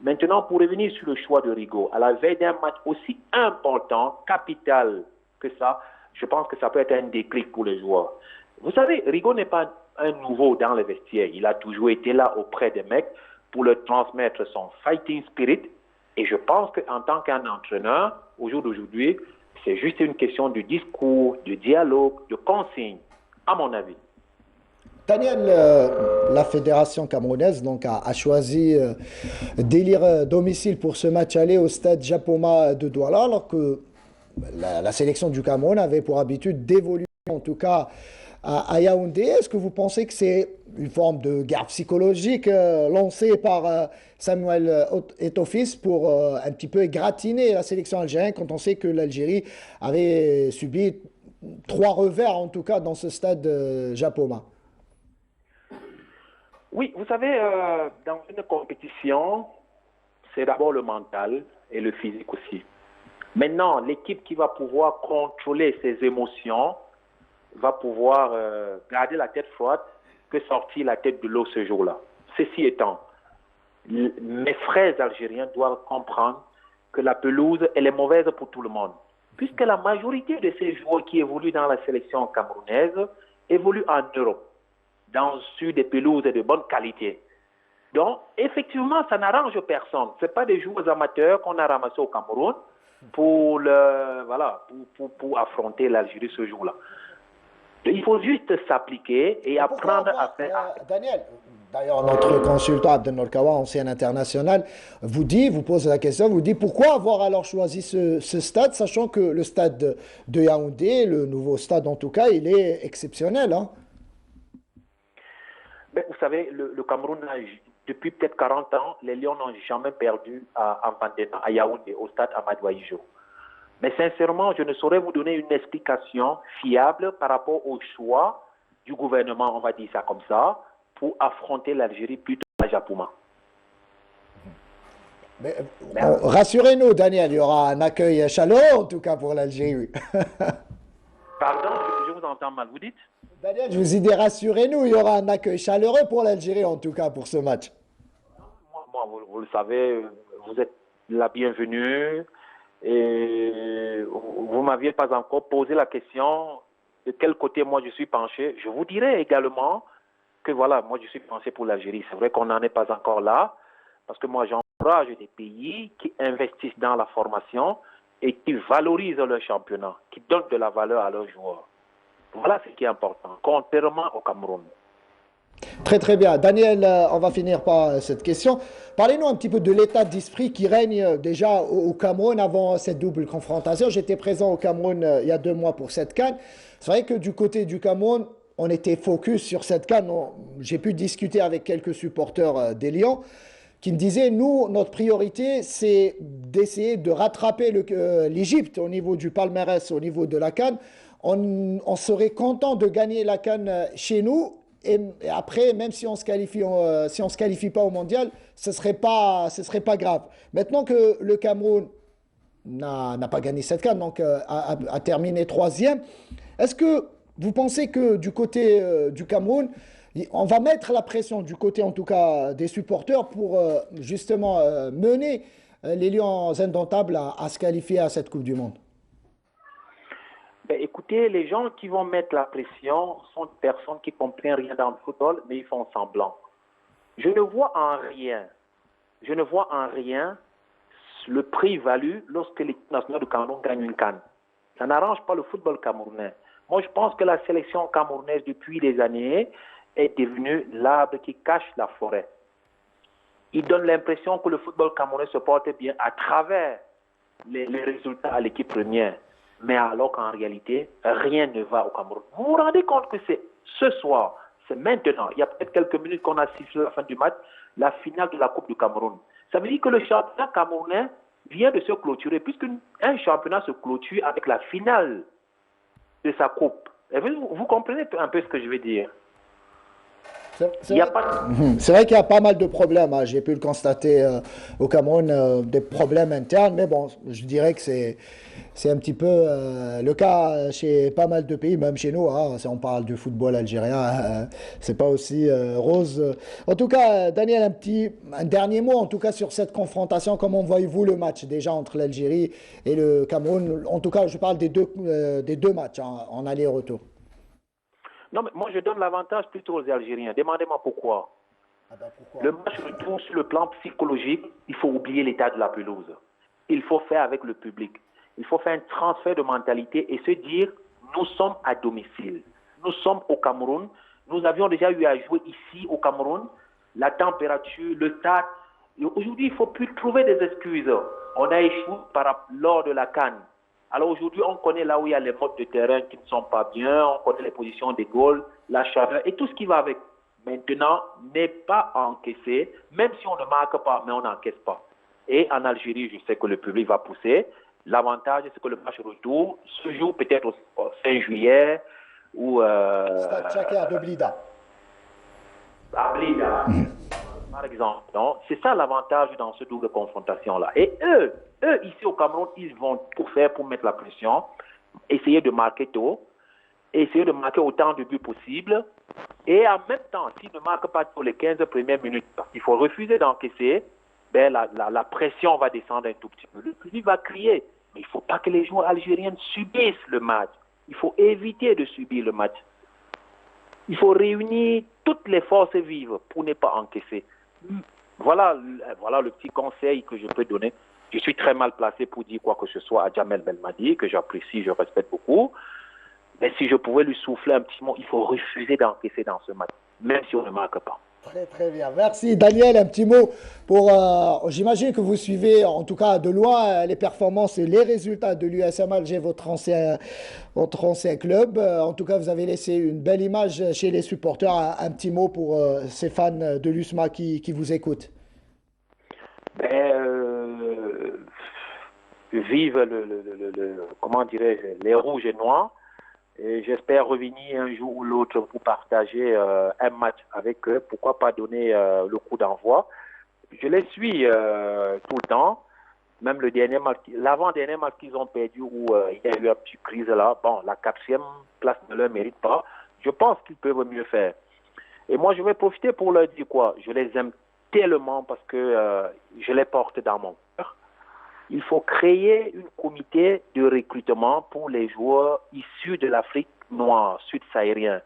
Speaker 9: Maintenant, pour revenir sur le choix de Rigo, à la veille d'un match aussi important, capital que ça, je pense que ça peut être un déclic pour les joueurs. Vous savez, Rigo n'est pas un nouveau dans le vestiaire. Il a toujours été là auprès des mecs pour leur transmettre son fighting spirit. Et je pense qu'en tant qu'un entraîneur, au jour d'aujourd'hui, c'est juste une question de discours, de dialogue, de consigne, à mon avis.
Speaker 1: Daniel, la fédération camerounaise donc, a choisi d'élire domicile pour ce match aller au stade Japoma de Douala, alors que la sélection du Cameroun avait pour habitude d'évoluer, en tout cas à Yaoundé. Est-ce que vous pensez que c'est une forme de guerre psychologique lancée par Samuel Eto'o pour un petit peu égratigner la sélection algérienne quand on sait que l'Algérie avait subi 3 revers, en tout cas, dans ce stade Japoma?
Speaker 9: Oui, vous savez, dans une compétition, c'est d'abord le mental et le physique aussi. Maintenant, l'équipe qui va pouvoir contrôler ses émotions va pouvoir garder la tête froide que sortir la tête de l'eau ce jour-là. Ceci étant, mes frères algériens doivent comprendre que la pelouse, elle est mauvaise pour tout le monde. Puisque la majorité de ces joueurs qui évoluent dans la sélection camerounaise évoluent en Europe, sur des pelouses de bonne qualité. Donc, effectivement, ça n'arrange personne. Ce pas des joueurs amateurs qu'on a ramassés au Cameroun pour affronter l'Algérie ce jour-là. Il faut juste s'appliquer et apprendre à faire...
Speaker 1: Daniel, d'ailleurs, notre consultant Abdel Kawa, ancien international, vous pose la question, vous dit pourquoi avoir alors choisi ce stade, sachant que le stade de Yaoundé, le nouveau stade en tout cas, il est exceptionnel, hein?
Speaker 9: Ben, vous savez, le Cameroun, depuis peut-être 40 ans, les Lions n'ont jamais perdu à Yaoundé, au stade Amadou Ahidjo. Mais sincèrement, je ne saurais vous donner une explication fiable par rapport au choix du gouvernement, on va dire ça comme ça, pour affronter l'Algérie plutôt à Japoma.
Speaker 1: Rassurez-nous, Daniel, il y aura un accueil chaleureux en tout cas pour l'Algérie.
Speaker 9: Pardon, je vous entends mal, vous dites?
Speaker 1: Daniel, je vous ai dit, rassurez-nous, il y aura un accueil chaleureux pour l'Algérie en tout cas pour ce match.
Speaker 9: Moi, vous le savez, vous êtes la bienvenue. Et vous ne m'aviez pas encore posé la question de quel côté moi je suis penché. Je vous dirais également que voilà, moi je suis penché pour l'Algérie. C'est vrai qu'on n'en est pas encore là, parce que moi j'encourage des pays qui investissent dans la formation et qui valorisent leur championnat, qui donnent de la valeur à leurs joueurs. Voilà ce qui est important, contrairement au Cameroun.
Speaker 1: Très très bien. Daniel, on va finir par cette question. Parlez-nous un petit peu de l'état d'esprit qui règne déjà au Cameroun avant cette double confrontation. J'étais présent au Cameroun il y a 2 mois pour cette CAN. C'est vrai que du côté du Cameroun, on était focus sur cette CAN. J'ai pu discuter avec quelques supporters des Lions qui me disaient, nous, notre priorité, c'est d'essayer de rattraper l'Égypte au niveau du palmarès, au niveau de la CAN. On serait content de gagner la CAN chez nous. Et après, même si on se qualifie pas au mondial, ce serait pas grave. Maintenant que le Cameroun n'a pas gagné cette CAN, donc a terminé 3e, est-ce que vous pensez que du côté du Cameroun, on va mettre la pression du côté en tout cas des supporters pour justement mener les Lions indomptables à se qualifier à cette Coupe du Monde?
Speaker 9: Ben, écoutez, les gens qui vont mettre la pression sont des personnes qui ne comprennent rien dans le football, mais ils font semblant. Je ne vois en rien le prix-value lorsque l'équipe nationale du Cameroun gagne une CAN. Ça n'arrange pas le football camerounais. Moi, je pense que la sélection camerounaise, depuis des années, est devenue l'arbre qui cache la forêt. Il donne l'impression que le football camerounais se porte bien à travers les résultats à l'équipe première. Mais alors qu'en réalité, rien ne va au Cameroun. Vous vous rendez compte que c'est ce soir, c'est maintenant, il y a peut-être quelques minutes qu'on a sifflé la fin du match, la finale de la Coupe du Cameroun. Ça veut dire que le championnat camerounais vient de se clôturer, puisqu'un championnat se clôture avec la finale de sa Coupe. Et vous comprenez un peu ce que je veux dire?
Speaker 1: C'est vrai qu'il y a pas mal de problèmes. Hein. J'ai pu le constater au Cameroun, des problèmes internes. Mais bon, je dirais que c'est un petit peu le cas chez pas mal de pays, même chez nous. Hein, si on parle du football algérien, c'est pas aussi rose. En tout cas, Daniel, un dernier mot en tout cas sur cette confrontation. Comment voyez-vous le match déjà entre l'Algérie et le Cameroun? En tout cas, je parle des deux matchs hein, en aller-retour.
Speaker 9: Non, mais moi je donne l'avantage plutôt aux Algériens. Demandez-moi pourquoi. Pourquoi. Le match retour sur le plan psychologique, il faut oublier l'état de la pelouse. Il faut faire avec le public. Il faut faire un transfert de mentalité et se dire, nous sommes à domicile. Nous sommes au Cameroun. Nous avions déjà eu à jouer ici au Cameroun. La température, le stade. Aujourd'hui, il ne faut plus trouver des excuses. On a échoué lors de la CAN. Alors aujourd'hui, on connaît là où il y a les modes de terrain qui ne sont pas bien, on connaît les positions des goals, la chaleur et tout ce qui va avec. Maintenant, n'est pas encaissé, même si on ne marque pas, mais on n'encaisse pas. Et en Algérie, je sais que le public va pousser. L'avantage, c'est que le match retour se joue peut-être au 5 juillet ou...
Speaker 1: Stade Tchaker de Blida.
Speaker 9: À Blida, par exemple. C'est ça l'avantage dans ce double confrontation-là. Et eux, ici au Cameroun, ils vont tout faire pour mettre la pression, essayer de marquer tôt, essayer de marquer autant de buts possible. Et en même temps, s'ils ne marquent pas pour les 15 premières minutes, parce qu'il faut refuser d'encaisser, ben la pression va descendre un tout petit peu. Le public va crier. Mais il ne faut pas que les joueurs algériens subissent le match. Il faut éviter de subir le match. Il faut réunir toutes les forces vives pour ne pas encaisser. Voilà le petit conseil que je peux donner. Je suis très mal placé pour dire quoi que ce soit à Djamel Belmadi, que j'apprécie, je respecte beaucoup. Mais si je pouvais lui souffler un petit mot, il faut refuser d'encaisser dans ce match, même si on ne marque pas.
Speaker 1: Très très bien. Merci Daniel. Un petit mot pour... j'imagine que vous suivez en tout cas de loin les performances et les résultats de l'USM Alger, votre ancien club. En tout cas, vous avez laissé une belle image chez les supporters. Un petit mot pour ces fans de l'USMA qui vous écoutent.
Speaker 9: Vive comment dirais-je, les rouges et noirs. Et j'espère revenir un jour ou l'autre pour partager un match avec eux. Pourquoi pas donner le coup d'envoi. Je les suis tout le temps. Même l'avant-dernier match qu'ils ont perdu où il y a eu un petit crise là. Bon, la 4e place ne leur mérite pas. Je pense qu'ils peuvent mieux faire. Et moi, je vais profiter pour leur dire quoi. Je les aime tellement parce que je les porte dans mon cœur. Il faut créer un comité de recrutement pour les joueurs issus de l'Afrique noire, sud-saharienne.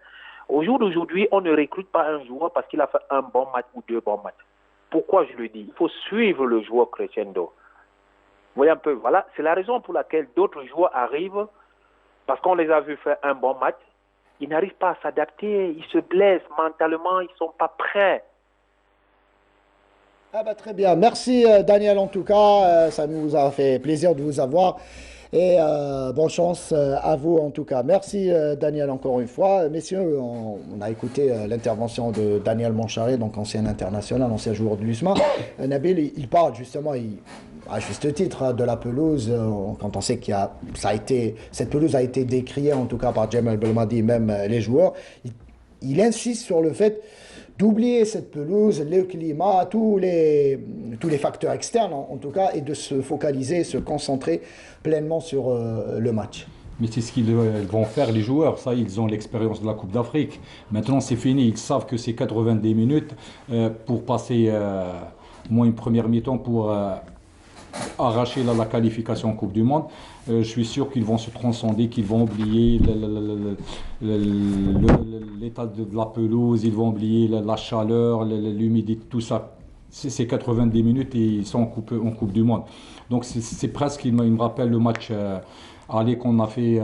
Speaker 9: Au jour d'aujourd'hui, on ne recrute pas un joueur parce qu'il a fait un bon match ou 2 bons matchs. Pourquoi je le dis? Il faut suivre le joueur crescendo. Vous voyez un peu, voilà, c'est la raison pour laquelle d'autres joueurs arrivent, parce qu'on les a vus faire un bon match, ils n'arrivent pas à s'adapter, ils se blessent mentalement, ils ne sont pas prêts.
Speaker 1: Ah bah très bien, merci Daniel en tout cas, ça nous a fait plaisir de vous avoir et bonne chance à vous en tout cas. Merci Daniel encore une fois. Messieurs, on a écouté l'intervention de Daniel Moncharé, donc ancien international, ancien joueur de l'USMA. Nabil, il parle justement, à juste titre, de la pelouse, quand on sait que cette pelouse a été décriée en tout cas par Djamel Belmadi, même les joueurs. Il insiste sur le fait d'oublier cette pelouse, le climat, tous les facteurs externes en tout cas, et de se focaliser, se concentrer pleinement sur le match.
Speaker 2: Mais c'est ce qu'ils vont faire les joueurs, ça ils ont l'expérience de la Coupe d'Afrique. Maintenant c'est fini, ils savent que c'est 90 minutes pour passer moins une première mi-temps pour arracher la qualification en Coupe du Monde. Je suis sûr qu'ils vont se transcender, qu'ils vont oublier l'état de la pelouse, ils vont oublier la chaleur, l'humidité, tout ça. C'est 90 minutes et ils sont en Coupe du Monde. Donc c'est presque, il me rappelle le match aller qu'on a fait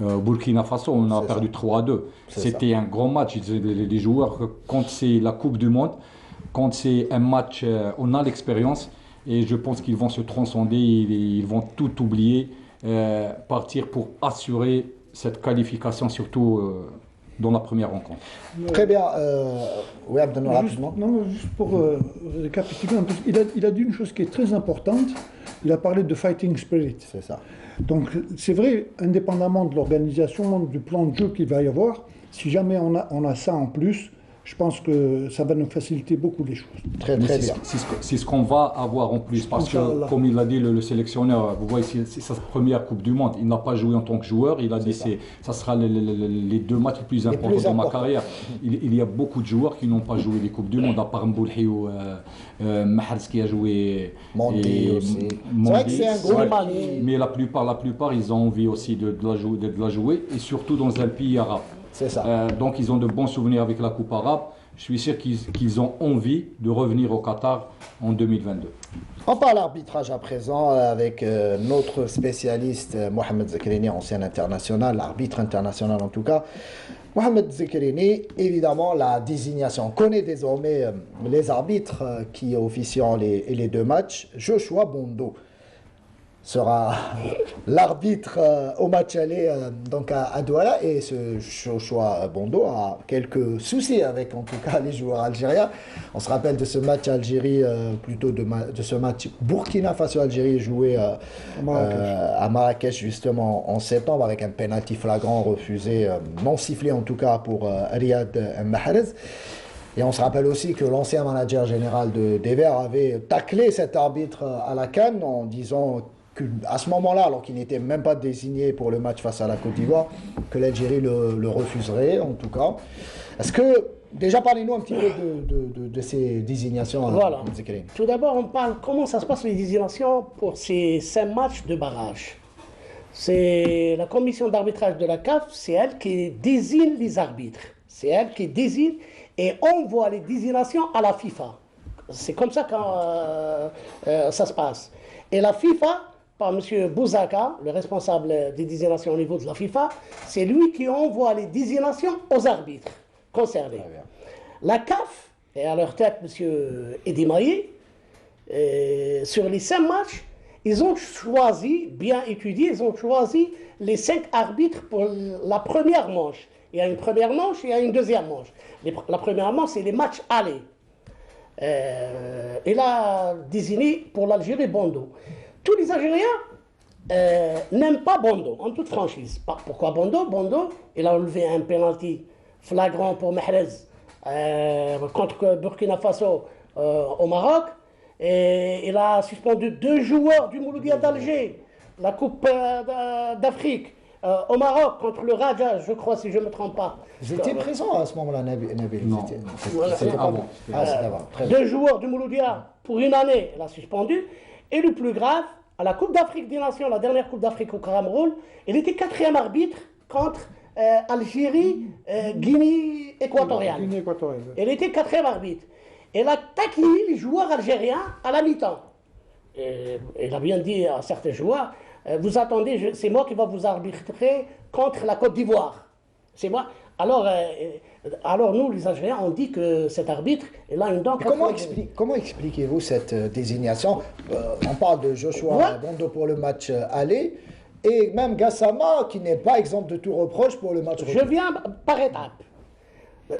Speaker 2: au Burkina Faso, on a perdu 3-2. C'était un grand match. Les joueurs, quand c'est la Coupe du Monde, quand c'est un match, on a l'expérience. Et je pense qu'ils vont se transcender, ils vont tout oublier, partir pour assurer cette qualification, surtout dans la première rencontre.
Speaker 1: Très bien. Oui, Abdelnou, rapidement.
Speaker 4: Juste pour récapituler un peu, il a dit une chose qui est très importante. Il a parlé de fighting spirit.
Speaker 1: C'est ça.
Speaker 4: Donc c'est vrai, indépendamment de l'organisation, du plan de jeu qu'il va y avoir, si jamais on a ça en plus, je pense que ça va nous faciliter beaucoup les choses.
Speaker 1: Très bien.
Speaker 2: C'est ce qu'on va avoir en plus, parce que, comme il l'a dit le sélectionneur, vous voyez, c'est sa première Coupe du Monde. Il n'a pas joué en tant que joueur. Il a dit que ça sera les 2 matchs les plus importants dans ma carrière. Il y a beaucoup de joueurs qui n'ont pas joué les Coupes du Monde, à part Mboulhi ou Mahrez qui a joué.
Speaker 1: Mondi aussi.
Speaker 2: C'est vrai que c'est un gros match. Mais la plupart, ils ont envie aussi de la jouer, et surtout dans un pays arabe.
Speaker 1: C'est ça.
Speaker 2: Donc ils ont de bons souvenirs avec la Coupe arabe. Je suis sûr qu'ils ont envie de revenir au Qatar en 2022.
Speaker 1: On parle arbitrage à présent avec notre spécialiste Mohamed Zekrini, ancien international, arbitre international en tout cas. Mohamed Zekrini, évidemment la désignation. On connaît désormais les arbitres qui officient les 2 matchs. Joshua Bondo sera l'arbitre au match aller donc à Douala, et ce Joshua Bondo a quelques soucis avec en tout cas les joueurs algériens. On se rappelle de ce match Algérie, plutôt de ce match Burkina Faso-Algérie joué à Marrakech justement en septembre, avec un penalty flagrant refusé, non sifflé en tout cas pour Riyad Mahrez. Et on se rappelle aussi que l'ancien manager général des Verts avait taclé cet arbitre à la CAN en disant qu'à ce moment-là, alors qu'il n'était même pas désigné pour le match face à la Côte d'Ivoire, que l'Algérie le refuserait en tout cas. Est-ce que, déjà parlez-nous un petit peu de ces désignations.
Speaker 3: Voilà. Tout d'abord, on parle comment ça se passe les désignations pour ces 5 matchs de barrage. C'est la commission d'arbitrage de la CAF, c'est elle qui désigne les arbitres. C'est elle qui désigne et envoie les désignations à la FIFA. C'est comme ça que ça se passe. Et la FIFA, par M. Bouzaka, le responsable des désignations au niveau de la FIFA, c'est lui qui envoie les désignations aux arbitres concernés. La CAF, et à leur tête M. Edi Maillet, sur les 5 matchs, ils ont choisi, bien étudié, ils ont choisi les 5 arbitres pour la première manche. Il y a une première manche et il y a une deuxième manche. La première manche, c'est les matchs allés. Il a désigné pour l'Algérie Bondo. Tous les Algériens n'aiment pas Bondo, en toute franchise. Pourquoi Bondo? Bondo, il a enlevé un penalty flagrant pour Mahrez contre Burkina Faso au Maroc. Et il a suspendu 2 joueurs du Mouloudia d'Alger, la Coupe d'Afrique, au Maroc, contre le Raja, je crois, si je ne me trompe pas.
Speaker 1: Vous étiez présent à ce moment-là, Nabil?
Speaker 2: Non.
Speaker 1: C'était avant. Ah, c'était avant.
Speaker 3: 2 joueurs du Mouloudia pour 1 année, il a suspendu. Et le plus grave, à la Coupe d'Afrique des Nations, la dernière Coupe d'Afrique au Cameroun, il était 4e arbitre contre Algérie, Guinée équatoriale. Il était 4e arbitre. Il a taquiné les joueurs algériens à la mi-temps. Il a bien dit à certains joueurs, vous attendez, c'est moi qui va vous arbitrer contre la Côte d'Ivoire. C'est moi. Alors nous, les Algériens, on dit que cet arbitre, il a une dent.
Speaker 1: Comment expliquez-vous cette désignation? On parle de Joshua Bondo pour le match aller, et même Gassama, qui n'est pas exempt de tout reproche pour le match retour.
Speaker 3: Je viens par étapes.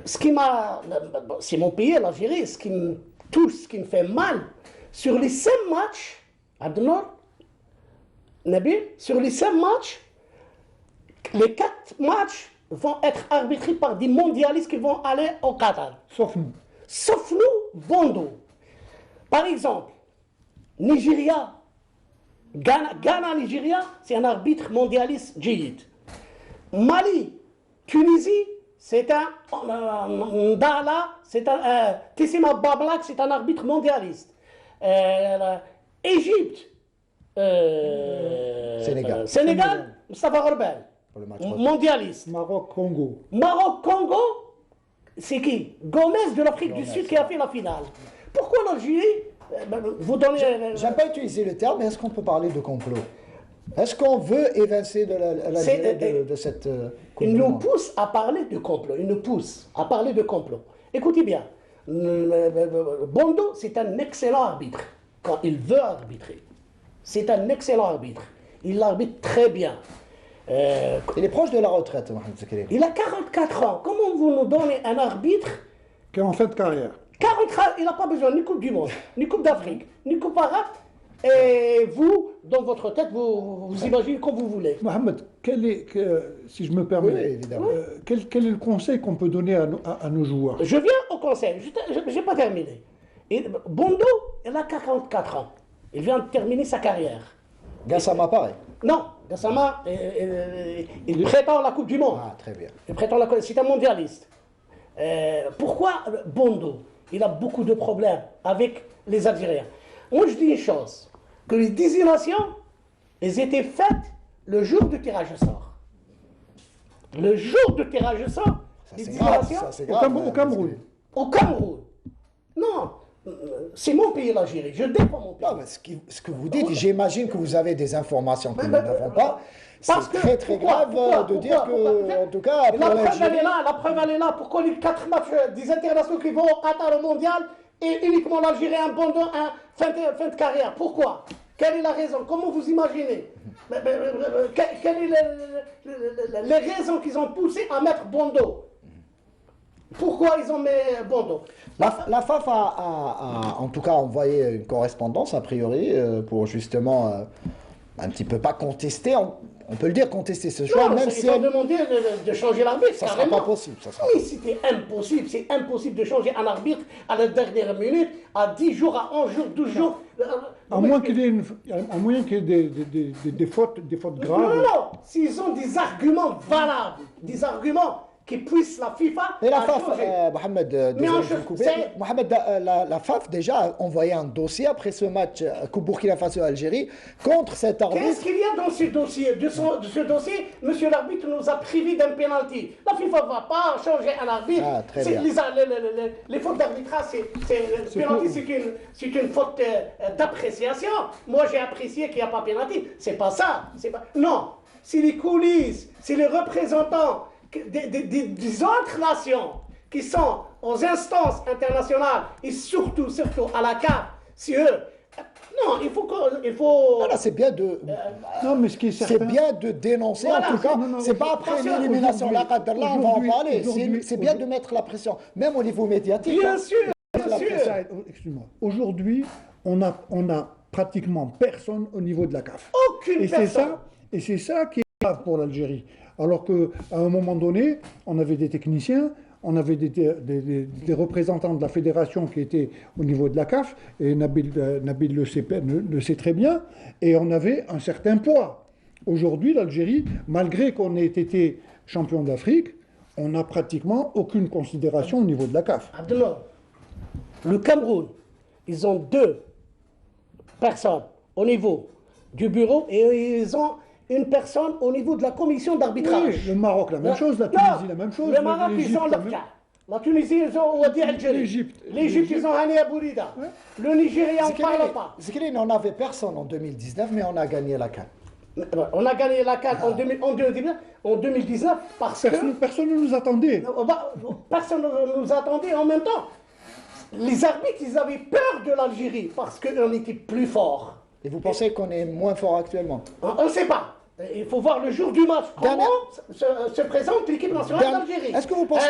Speaker 3: C'est mon pays, l'Algérie, ce qui me touche, ce qui me fait mal, sur les 5 matchs, Abdelnour, Nabil, sur les 5 matchs, les 4 matchs vont être arbitrés par des mondialistes qui vont aller au Qatar.
Speaker 4: Sauf nous.
Speaker 3: Sauf nous, Bondo. Par exemple, Nigeria, Ghana, Nigeria, c'est un arbitre mondialiste djihad. Mali, Tunisie, c'est un Ndala, c'est un Tessima Bablak, c'est un arbitre mondialiste. Égypte, Sénégal, Mustafa Rebel, mondialiste.
Speaker 4: Maroc-Congo.
Speaker 3: Maroc-Congo, c'est qui? Gomez de l'Afrique du Sud qui a fait la finale. Pourquoi l'Algérie vous donnez...
Speaker 1: J'aime pas utiliser le terme, mais est-ce qu'on peut parler de complot? Est-ce qu'on veut évincer de l'Algérie de cette...
Speaker 3: Il nous pousse à parler de complot. Il nous pousse à parler de complot. Écoutez bien, Bondo, c'est un excellent arbitre quand il veut arbitrer. C'est un excellent arbitre. Il arbitre très bien.
Speaker 1: Il est proche de la retraite, Mohamed Zekrini.
Speaker 3: Il a 44 ans. Comment vous nous donnez un arbitre
Speaker 4: qui est en fin de carrière? 44 ans,
Speaker 3: il n'a pas besoin ni Coupe du Monde, ni Coupe d'Afrique, ni Coupe arabe. Et vous dans votre tête, vous imaginez comme vous voulez.
Speaker 4: Mohamed, si je me permets,
Speaker 1: oui, évidemment.
Speaker 4: Quel est le conseil qu'on peut donner à nos joueurs?
Speaker 3: Je viens au conseil, je n'ai pas terminé. Bondo, il a 44 ans. Il vient de terminer sa carrière.
Speaker 1: Gassama, pareil.
Speaker 3: Non, Gassama, il prétend la Coupe du Monde.
Speaker 1: Ah, très bien.
Speaker 3: Il prétend c'est un mondialiste. Pourquoi Bondo? Il a beaucoup de problèmes avec les Algériens. Moi, je dis une chose, que les désignations, elles étaient faites le jour du tirage au sort. Le jour du tirage au sort, les désignations
Speaker 4: au Cameroun.
Speaker 3: Au Cameroun. Non, c'est mon pays, l'Algérie. Je défends mon pays.
Speaker 1: Non, mais ce que vous dites, j'imagine que vous avez des informations que nous n'avons pas. C'est très très grave de dire que, en tout cas,
Speaker 3: la preuve elle est là. Pourquoi les 4 matchs des internationaux qui vont au Qatar au mondial et uniquement l'Algérie un bon fin de carrière? Pourquoi? Quelle est la raison? Comment vous imaginez? Quelles sont les raisons qu'ils ont poussé à mettre Bondo? Pourquoi ils ont mis Bondo?
Speaker 1: La FAF a en tout cas envoyé une correspondance, a priori, pour justement un petit peu pas contester, on peut le dire, contester ce choix,
Speaker 3: non,
Speaker 1: même si
Speaker 3: ils ont demandé de changer l'arbitre.
Speaker 1: Ça ne sera pas possible.
Speaker 3: Oui, c'était impossible. C'est impossible de changer un arbitre à la dernière minute, à 10 jours, à 11 jours, 12 jours.
Speaker 4: À moins qu'il y ait des fautes graves.
Speaker 3: Non, s'ils ont des arguments valables, des arguments qui puissent la FIFA.
Speaker 1: Et la FAF, Mohamed, la FAF déjà a envoyé un dossier après ce match Burkina Faso-Algérie contre cet arbitre.
Speaker 3: Qu'est-ce qu'il y a dans ce dossier? De ce dossier, monsieur l'arbitre nous a privé d'un pénalty. La FIFA ne va pas changer un arbitre.
Speaker 1: Ah, très bien.
Speaker 3: Les fautes d'arbitrage, c'est une faute d'appréciation. Moi, j'ai apprécié qu'il n'y a pas pénalty. C'est pas ça. Non, c'est les coulisses, c'est les représentants des autres nations qui sont aux instances internationales et surtout à la CAF, c'est eux. Non, il faut.
Speaker 1: Non, c'est bien de.
Speaker 4: Non, mais ce qui est certain.
Speaker 1: C'est bien de dénoncer, en tout cas. C'est pas après l'élimination. Là, on va en parler. C'est bien de mettre la pression, même au niveau médiatique.
Speaker 3: Bien sûr.
Speaker 4: Excuse-moi. Aujourd'hui, on a pratiquement personne au niveau de la CAF.
Speaker 3: Aucune personne.
Speaker 4: Et c'est ça qui est grave pour l'Algérie. Alors qu'à un moment donné, on avait des techniciens, on avait des représentants de la fédération qui étaient au niveau de la CAF, et Nabil le sait très bien, et on avait un certain poids. Aujourd'hui, l'Algérie, malgré qu'on ait été champion d'Afrique, on n'a pratiquement aucune considération au niveau de la CAF.
Speaker 3: Abdullah, le Cameroun, ils ont 2 personnes au niveau du bureau et ils ont une personne au niveau de la commission d'arbitrage.
Speaker 4: Oui, le Maroc, la même chose, la Tunisie, la même chose.
Speaker 3: Le Maroc, ils ont la Tunisie, ils ont Wadi Al-Jari. L'Égypte, ils ont Hani Aboulida. Ouais. Le Nigeria, on ne parle pas.
Speaker 1: On n'avait personne en 2019, mais on a gagné la CAN.
Speaker 3: On a gagné la CAN en 2019 parce que...
Speaker 4: Personne ne nous attendait.
Speaker 3: Personne ne nous attendait. En même temps, les arbitres, ils avaient peur de l'Algérie parce qu'on était plus fort.
Speaker 1: Et vous pensez qu'on est moins fort actuellement?
Speaker 3: On ne sait pas. Il faut voir le jour du match. Comment se présente l'équipe nationale d'Algérie?
Speaker 1: Est-ce que vous pensez...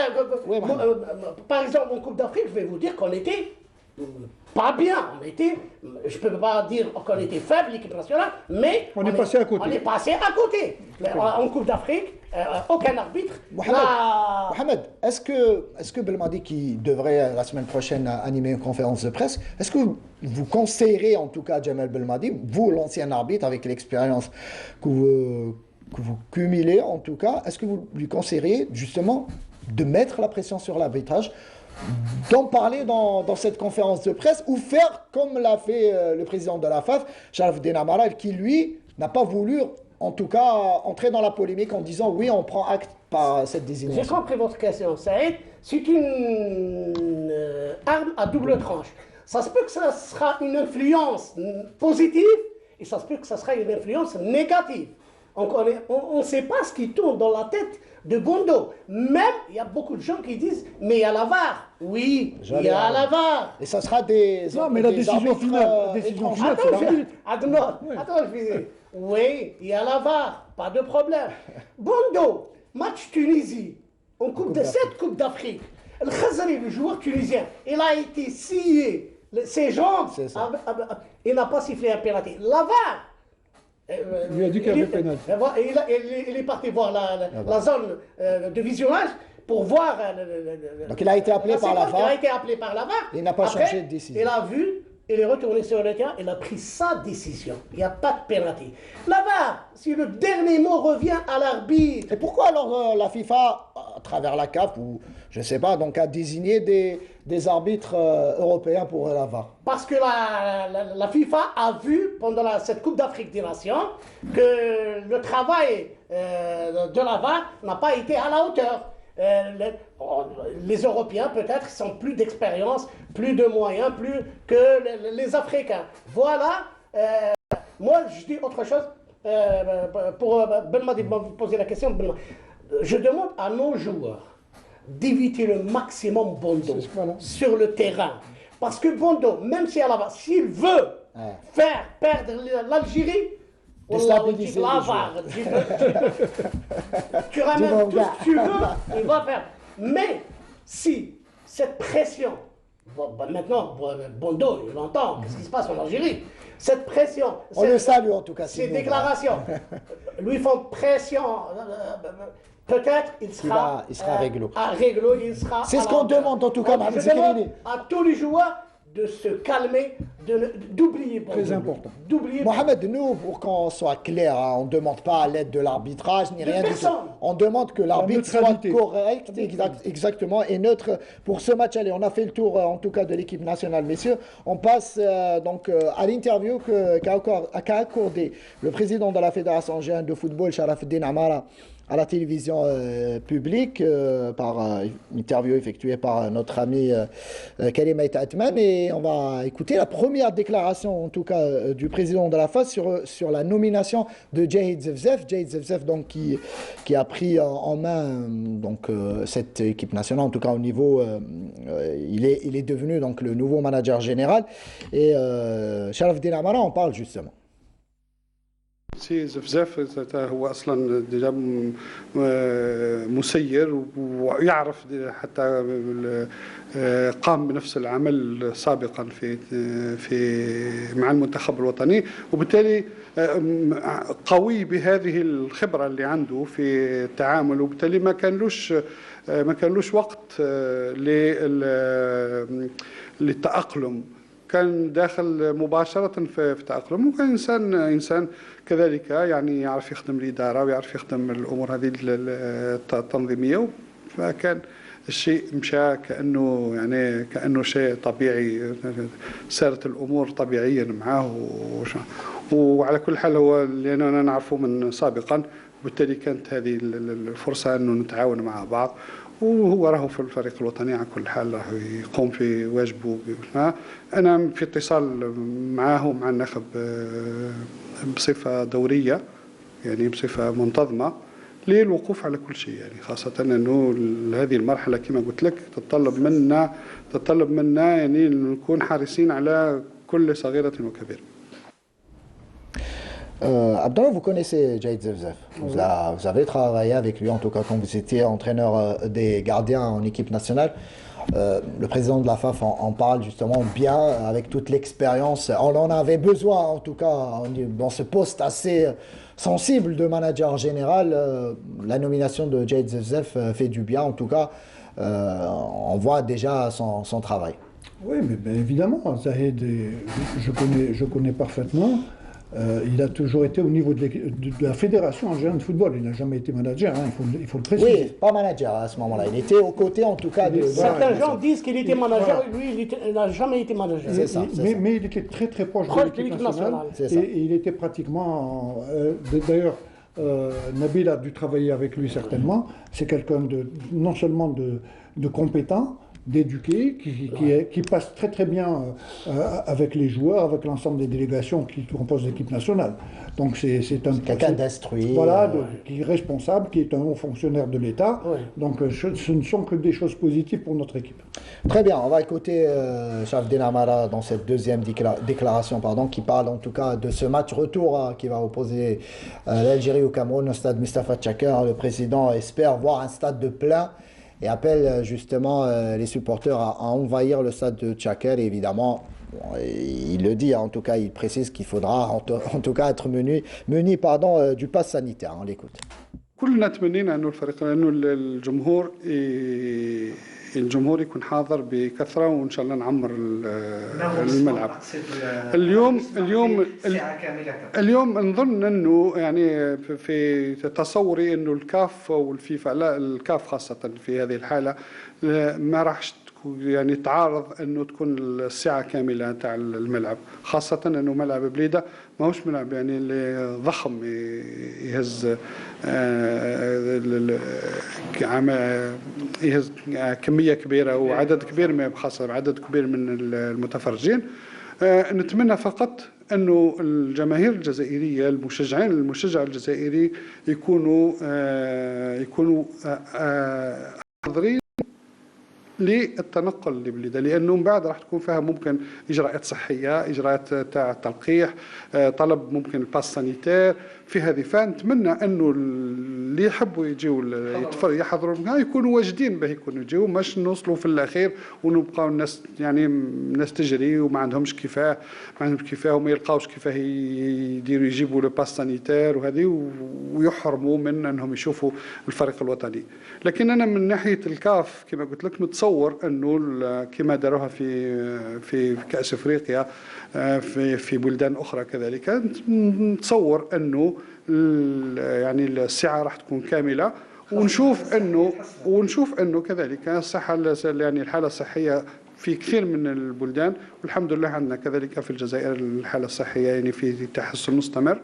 Speaker 3: par exemple, en Coupe d'Afrique, je vais vous dire qu'on était pas bien. Je ne peux pas dire qu'on était faible, l'équipe nationale, mais
Speaker 4: on est passé à côté.
Speaker 3: On est passé à côté. En Coupe d'Afrique, aucun arbitre.
Speaker 1: Mohamed, est-ce que Belmadi, qui devrait la semaine prochaine animer une conférence de presse, est-ce que vous conseillerez en tout cas Djamel Belmadi, vous l'ancien arbitre avec l'expérience que vous cumulez en tout cas, est-ce que vous lui conseilleriez justement de mettre la pression sur l'arbitrage, d'en parler dans cette conférence de presse, ou faire comme l'a fait le président de la FAF, Sharafdine Amaral, qui lui n'a pas voulu en tout cas entrer dans la polémique en disant oui, on prend acte par cette désignation.
Speaker 3: J'ai compris votre question, Saïd. C'est une arme à double tranche. Ça se peut que ça sera une influence positive et ça se peut que ça sera une influence négative. On ne sait pas ce qui tourne dans la tête de Bondo. Même, il y a beaucoup de gens qui disent, mais il y a la VAR. Oui, il y a la VAR.
Speaker 1: Et ça sera des...
Speaker 4: Non, mais la décision finale,
Speaker 3: Attends, je vais dire. Oui, il y a la VAR, pas de problème. Bondo, match Tunisie, en cette Coupe d'Afrique. El Khazari, le joueur tunisien, il a été scié, ses jambes, il n'a pas sifflé un pénalty. La VAR,
Speaker 4: Il lui a dit qu'il y avait pénal.
Speaker 3: Il est parti voir la zone de visionnage pour voir.
Speaker 1: Donc il a été appelé par la VAR.
Speaker 3: Il a été appelé par la VAR.
Speaker 1: Il n'a pas changé de décision.
Speaker 3: Il a vu, il est retourné sur le terrain, il a pris sa décision. Il n'y a pas de pénalité. La VAR, si le dernier mot revient à l'arbitre.
Speaker 1: Et pourquoi alors la FIFA, à travers la CAF, ou je ne sais pas, donc a désigné des arbitres européens pour la VAR?
Speaker 3: Parce que la FIFA a vu pendant cette Coupe d'Afrique des Nations que le travail de la VAR n'a pas été à la hauteur. Les Européens peut-être sont plus d'expérience, plus de moyens, plus que les Africains. Voilà, moi je dis autre chose, pour Belma poser la question, je demande à nos joueurs d'éviter le maximum Bondo sur le terrain. Parce que Bondo, même si s'il veut faire perdre l'Algérie,
Speaker 1: déstabiliser
Speaker 3: la VAR, tu ramènes tout ce que tu veux, il va faire. Mais si cette pression, maintenant Bondo, il entend ce qui se passe en Algérie, cette pression,
Speaker 1: on le salue en tout cas,
Speaker 3: ces déclarations, lui font pression, peut-être il sera
Speaker 1: réglo.
Speaker 3: C'est
Speaker 1: ce qu'on demande en tout cas,
Speaker 3: je demande à tous les joueurs de se calmer, d'oublier.
Speaker 4: Très important.
Speaker 1: Mohamed, nous, pour qu'on soit clair, on ne demande pas à l'aide de l'arbitrage ni rien du tout. On demande que l'arbitre soit correct, exactement, et neutre pour ce match. Allez, on a fait le tour, en tout cas, de l'équipe nationale, messieurs. On passe donc à l'interview qu'a accordé le président de la Fédération algérienne de football, Sharafeddine Amara, à la télévision publique, par une interview effectuée par notre ami Karim Atman. Et on va écouter la première déclaration, en tout cas, du président de la FAS sur la nomination de Djahid Zevzef. Djahid Zevzef, donc, qui a pris en main donc, cette équipe nationale, en tout cas au niveau... il est devenu donc, le nouveau manager général. Et Sharafeddine Amara en parle justement.
Speaker 10: سي زفزاف هو اصلا ديجا مسير ويعرف حتى قام بنفس العمل سابقا في مع المنتخب الوطني، وبالتالي قوي بهذه الخبره اللي عنده في التعامل، وبالتالي ما كانلوش وقت للتأقلم، كان داخل مباشرة في تأقلم، وكان إنسان كذلك يعني يعرف يخدم الإدارة ويعرف يخدم الأمور هذه التنظيمية، فكان الشيء مشى كأنه شيء طبيعي، سارت الأمور طبيعيا معه، وعلى كل حال هو لأننا نعرفه من سابقا، وبالتالي كانت هذه الفرصة أنه نتعاون مع بعض، وهو راهو في الفريق الوطني على كل حال راهو يقوم في واجبه. أنا في اتصال معه ومع النخب بصفة دورية، يعني بصفة منتظمة للوقوف على كل شيء، يعني خاصة أنه هذه المرحلة كما قلت لك تتطلب منا يعني نكون حريصين على كل صغيرة وكبيرة.
Speaker 1: Abdallah, vous connaissez Djahid Zevzef. Vous avez travaillé avec lui, en tout cas quand vous étiez entraîneur des gardiens en équipe nationale. Le président de la FAF en parle justement bien, avec toute l'expérience. On en avait besoin, en tout cas, dans ce poste assez sensible de manager général. La nomination de Djahid Zevzef fait du bien, en tout cas. On voit déjà son travail.
Speaker 4: Oui, mais bien évidemment, Zahid, je connais parfaitement. Il a toujours été au niveau de la Fédération algérienne de football. Il n'a jamais été manager, hein, il faut le préciser.
Speaker 1: Oui, pas manager à ce moment-là. Il était aux côtés, en tout cas.
Speaker 3: Certains gens disent qu'il était manager, lui, il n'a jamais été manager.
Speaker 4: Mais il était très très proche de l'équipe nationale. Et il était pratiquement... D'ailleurs, Nabil a dû travailler avec lui certainement. C'est quelqu'un non seulement de compétent, d'éduquer, qui passe très très bien avec les joueurs, avec l'ensemble des délégations qui composent l'équipe nationale. Donc c'est
Speaker 1: quelqu'un d'instruit,
Speaker 4: voilà, qui est responsable, qui est un haut fonctionnaire de l'État. Oui. Donc ce ne sont que des choses positives pour notre équipe.
Speaker 1: Très bien, on va écouter Sharafeddine Amara dans cette deuxième déclaration, qui parle en tout cas de ce match retour qui va opposer l'Algérie au Cameroun au stade Mustapha Tchaker. Le président espère voir un stade de plein et appelle justement les supporters à envahir le stade de Tchaker. Et évidemment, Il le dit, en tout cas, il précise qu'il faudra en tout cas être muni du pass sanitaire. On l'écoute.
Speaker 10: كلنا تمنينا انه الفريق انه الجمهور يكون حاضر بكثره وان شاء الله نعمر الملعب. اليوم نظن انه يعني في تصوري انه الكاف والفيفا، لا الكاف خاصه في هذه الحاله ما راحش يعني تعارض انه تكون السعه كامله تاع الملعب، خاصه انه ملعب بليده ماهوش ملعب يعني اللي ضخم يهز كميه كبيره وعدد كبير، خاصه عدد كبير من المتفرجين. نتمنى فقط انه الجماهير الجزائريه المشجع الجزائري يكونوا حاضرين للتنقل لبلده، لانه من بعد راح تكون فيها ممكن اجراءات صحيه، اجراءات تاع تلقيح، طلب ممكن الباس سانيتير في هذه. فنتمنى انه اللي يحبوا يجيو يحضروا يكونوا واجدين به يكونوا يجيو، مش نوصلوا في الاخير ونبقاو الناس يعني الناس تجري وما عندهمش كفايه وما يلقاوش كيفاه يجيبوا لو باس سانيتير وهذه ويحرموا من انهم يشوفوا الفريق الوطني. لكن انا من ناحيه الكاف كما قلت لك نتصور انه كما داروها في كأس افريقيا في بلدان اخرى كذلك، نتصور انه يعني السعه راح تكون كامله، ونشوف انه كذلك الصحه يعني الحاله الصحيه في كثير من البلدان، والحمد لله عندنا كذلك في الجزائر الحاله الصحيه يعني في تحسن مستمر.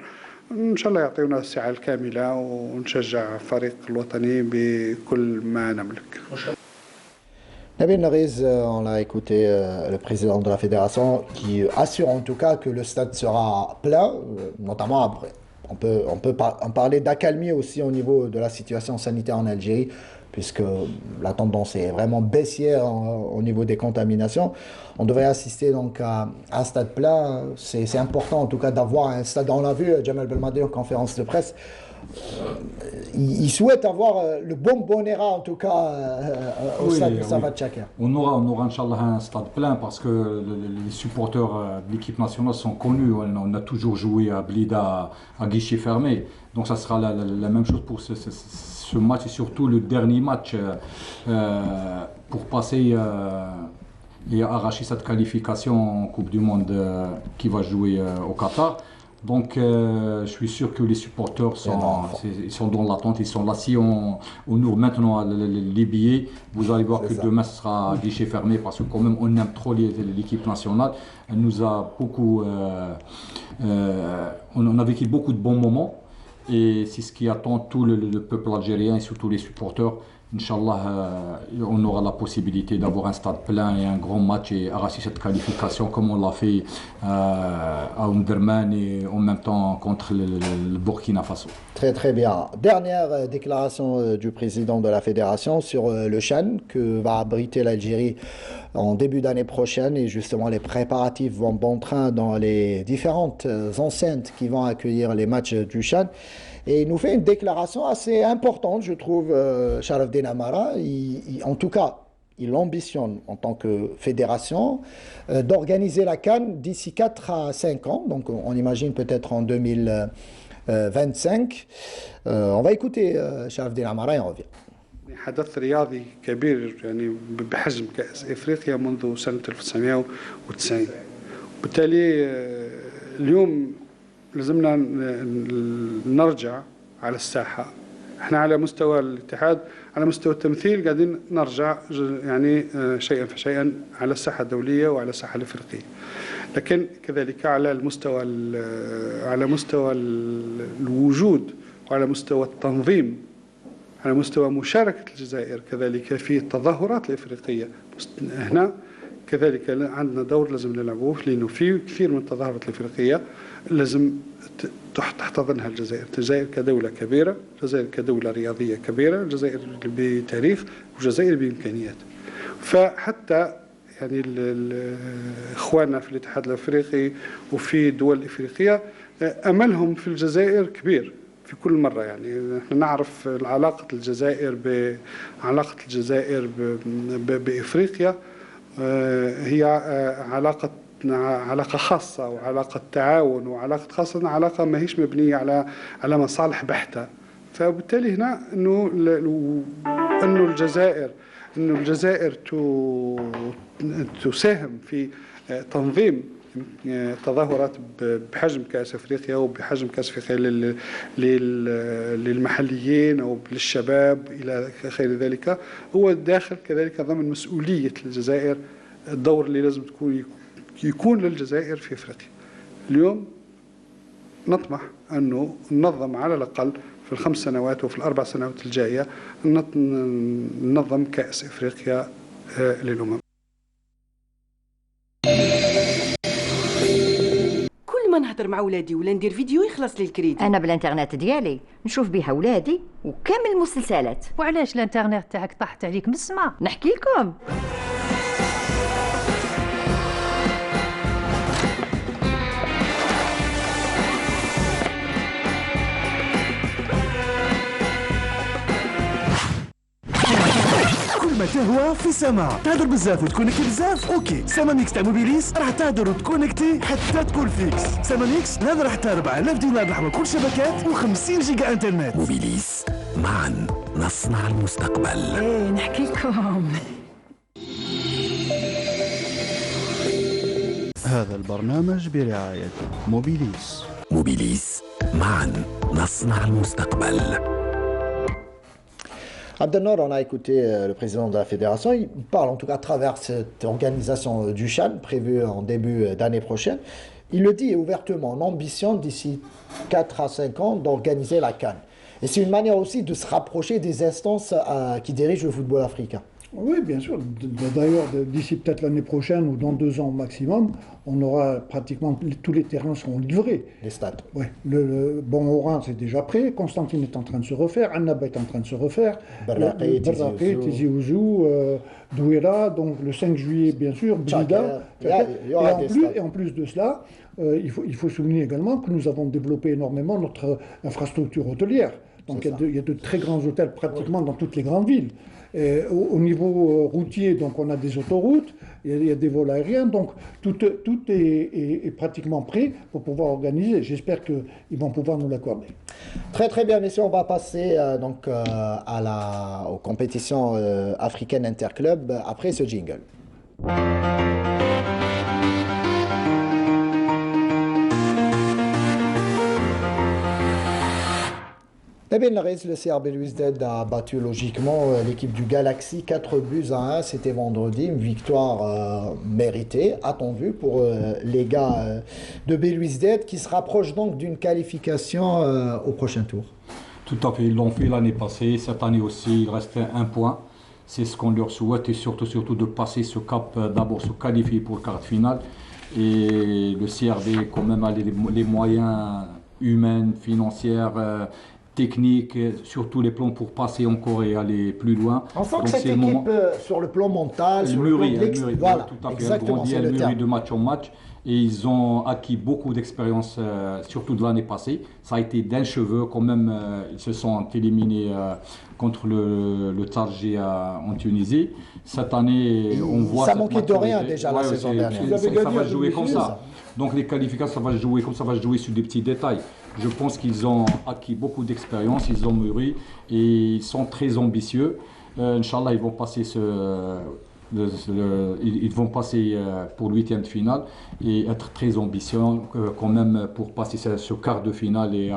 Speaker 10: ان شاء الله يعطيونا السعه الكامله ونشجع الفريق الوطني بكل ما نملك.
Speaker 1: Nabil Nariz, on l'a écouté, le président de la fédération, qui assure en tout cas que le stade sera plein, notamment après. On peut en parler d'accalmie aussi au niveau de la situation sanitaire en Algérie, puisque la tendance est vraiment baissière au niveau des contaminations. On devrait assister donc à un stade plein. C'est important en tout cas d'avoir un stade. On l'a vu, Djamel Belmadi en conférence de presse. Il souhaite avoir le bonbonnera en tout cas au stade de Safat Chaker.
Speaker 2: On aura Inch'Allah un stade plein parce que les supporters de l'équipe nationale sont connus. On a toujours joué à Blida à guichet fermé. Donc ça sera la même chose pour ce match et surtout le dernier match pour passer et arracher cette qualification en Coupe du Monde qui va jouer au Qatar. Donc je suis sûr que les supporters sont dans l'attente, ils sont là. Si on ouvre maintenant les billets, vous allez voir que demain ce sera guichet fermé parce que quand même on aime trop l'équipe nationale. Elle nous a beaucoup, on a vécu beaucoup de bons moments et c'est ce qui attend tout le peuple algérien et surtout les supporters. Inch'Allah, on aura la possibilité d'avoir un stade plein et un grand match et arracher cette qualification comme on l'a fait à Omdurman et en même temps contre le Burkina Faso.
Speaker 1: Très très bien. Dernière déclaration du président de la fédération sur le CHAN que va abriter l'Algérie en début d'année prochaine et justement les préparatifs vont bon train dans les différentes enceintes qui vont accueillir les matchs du CHAN. Et il nous fait une déclaration assez importante, je trouve, Sharafdine Amara. En tout cas, il ambitionne en tant que fédération d'organiser la CAN d'ici 4 à 5 ans. Donc on imagine peut-être en 2025. On va écouter Sharafdine Amara et on revient.
Speaker 10: حدث رياضي كبير يعني بحجم كأس إفريقيا منذ سنة 1990. بالتالي اليوم لازمنا نرجع على الساحة. احنا على مستوى الاتحاد على مستوى التمثيل قاعدين نرجع يعني شيئا فشيئا على الساحة الدولية وعلى الساحة الإفريقية. لكن كذلك على مستوى الوجود وعلى مستوى التنظيم، على مستوى مشاركة الجزائر كذلك في التظاهرات الإفريقية. هنا كذلك عندنا دور لازم نلعبوه، لأنه في كثير من التظاهرات الإفريقية لازم تحتضنها الجزائر. الجزائر كدولة كبيرة، الجزائر كدولة رياضية كبيرة، الجزائر بتاريخ والجزائر بإمكانيات. فحتى يعني إخواننا في الاتحاد الأفريقي وفي الدول الإفريقية أملهم في الجزائر كبير في كل مرة. يعني نحن نعرف علاقة الجزائر بإفريقيا هي علاقة علاقة خاصة وعلاقة تعاون وعلاقة خاصة علاقة ما هيش مبنية على مصالح بحتة. فبالتالي هنا انه الجزائر تساهم في تنظيم تظاهرات بحجم كأس أفريقيا وبحجم كأس أفريقيا للمحليين أو للشباب إلى غير ذلك، هو داخل كذلك ضمن مسؤولية الجزائر الدور اللي لازم يكون للجزائر في أفريقيا. اليوم نطمح أنه ننظم على الأقل في ال5 سنوات وفي ال4 سنوات الجاية ننظم كأس أفريقيا للأمم.
Speaker 11: ما نهضر مع ولادي ولا ندير فيديو يخلص لي الكريدي.
Speaker 12: انا بالانترنت ديالي نشوف بها ولادي وكامل المسلسلات.
Speaker 13: وعلاش الانترنت تاعك طاحت عليك من السما؟
Speaker 12: نحكي لكم.
Speaker 14: ما تهوى في سما، تهدر بزاف وتكونكتي بزاف، اوكي. سما ميكس تاع موبيليس راح تهدر وتكونكتي حتى تكون فيكس. سما ميكس هذا راح تاع 4000 دينار لحظة كل شبكات و50 جيجا انترنت.
Speaker 15: موبيليس، معا نصنع المستقبل.
Speaker 13: ايه نحكي لكم.
Speaker 14: هذا البرنامج برعاية موبيليس.
Speaker 15: موبيليس، معا نصنع المستقبل.
Speaker 1: Abdelnour, on a écouté le président de la fédération, il parle en tout cas à travers cette organisation du CHAN prévue en début d'année prochaine. Il le dit ouvertement, on ambitionne d'ici 4 à 5 ans d'organiser la CAN. Et c'est une manière aussi de se rapprocher des instances qui dirigent le football africain.
Speaker 4: Oui, bien sûr. D'ailleurs, d'ici peut-être l'année prochaine ou dans 2 ans au maximum, on aura pratiquement tous les terrains seront livrés.
Speaker 1: Les stades.
Speaker 4: Oui. Bon, Oran, c'est déjà prêt. Constantine est en train de se refaire. Annaba est en train de se refaire.
Speaker 1: Barraqi,
Speaker 4: Tizi Ouzou, Douéra. Donc le 5 juillet, bien sûr. Blida. Et en plus de cela, il faut souligner également que nous avons développé énormément notre infrastructure hôtelière. Donc il y a de très grands hôtels pratiquement dans toutes les grandes villes. Et au niveau routier, donc on a des autoroutes, il y a des vols aériens, donc tout est pratiquement prêt pour pouvoir organiser. J'espère qu'ils vont pouvoir nous l'accorder.
Speaker 1: Très très bien, messieurs, on va passer aux compétitions africaines interclubs après ce jingle. Nabeel Narez, le CR Belouizdad a battu logiquement l'équipe du Galaxy 4-1. C'était vendredi, une victoire méritée, attendue pour les gars de Belouizdad qui se rapprochent donc d'une qualification au prochain tour.
Speaker 2: Tout à fait, ils l'ont fait l'année passée, cette année aussi il restait 1 point. C'est ce qu'on leur souhaite et surtout de passer ce cap, d'abord se qualifier pour le quart de finale. Et le CRB quand même a les moyens humains, financiers, technique, sur tous les plans pour passer encore et aller plus loin.
Speaker 1: On sent que cette équipe, sur le plan mental, sur le plan de
Speaker 2: voilà, tout à fait, exactement, elle mûrit de match en match et ils ont acquis beaucoup d'expérience, surtout de l'année passée. Ça a été d'un cheveu quand même, ils se sont éliminés contre le Tarjé en Tunisie. Cette année, on voit...
Speaker 1: Ça manquait de rien déjà la saison dernière.
Speaker 2: Ça va jouer comme ça. Donc les qualifications, ça va jouer comme ça, va jouer sur des petits détails. Je pense qu'ils ont acquis beaucoup d'expérience, ils ont mûri et ils sont très ambitieux. Inch'Allah, ils vont passer pour le 8e de finale et être très ambitieux quand même pour passer ce quart de finale et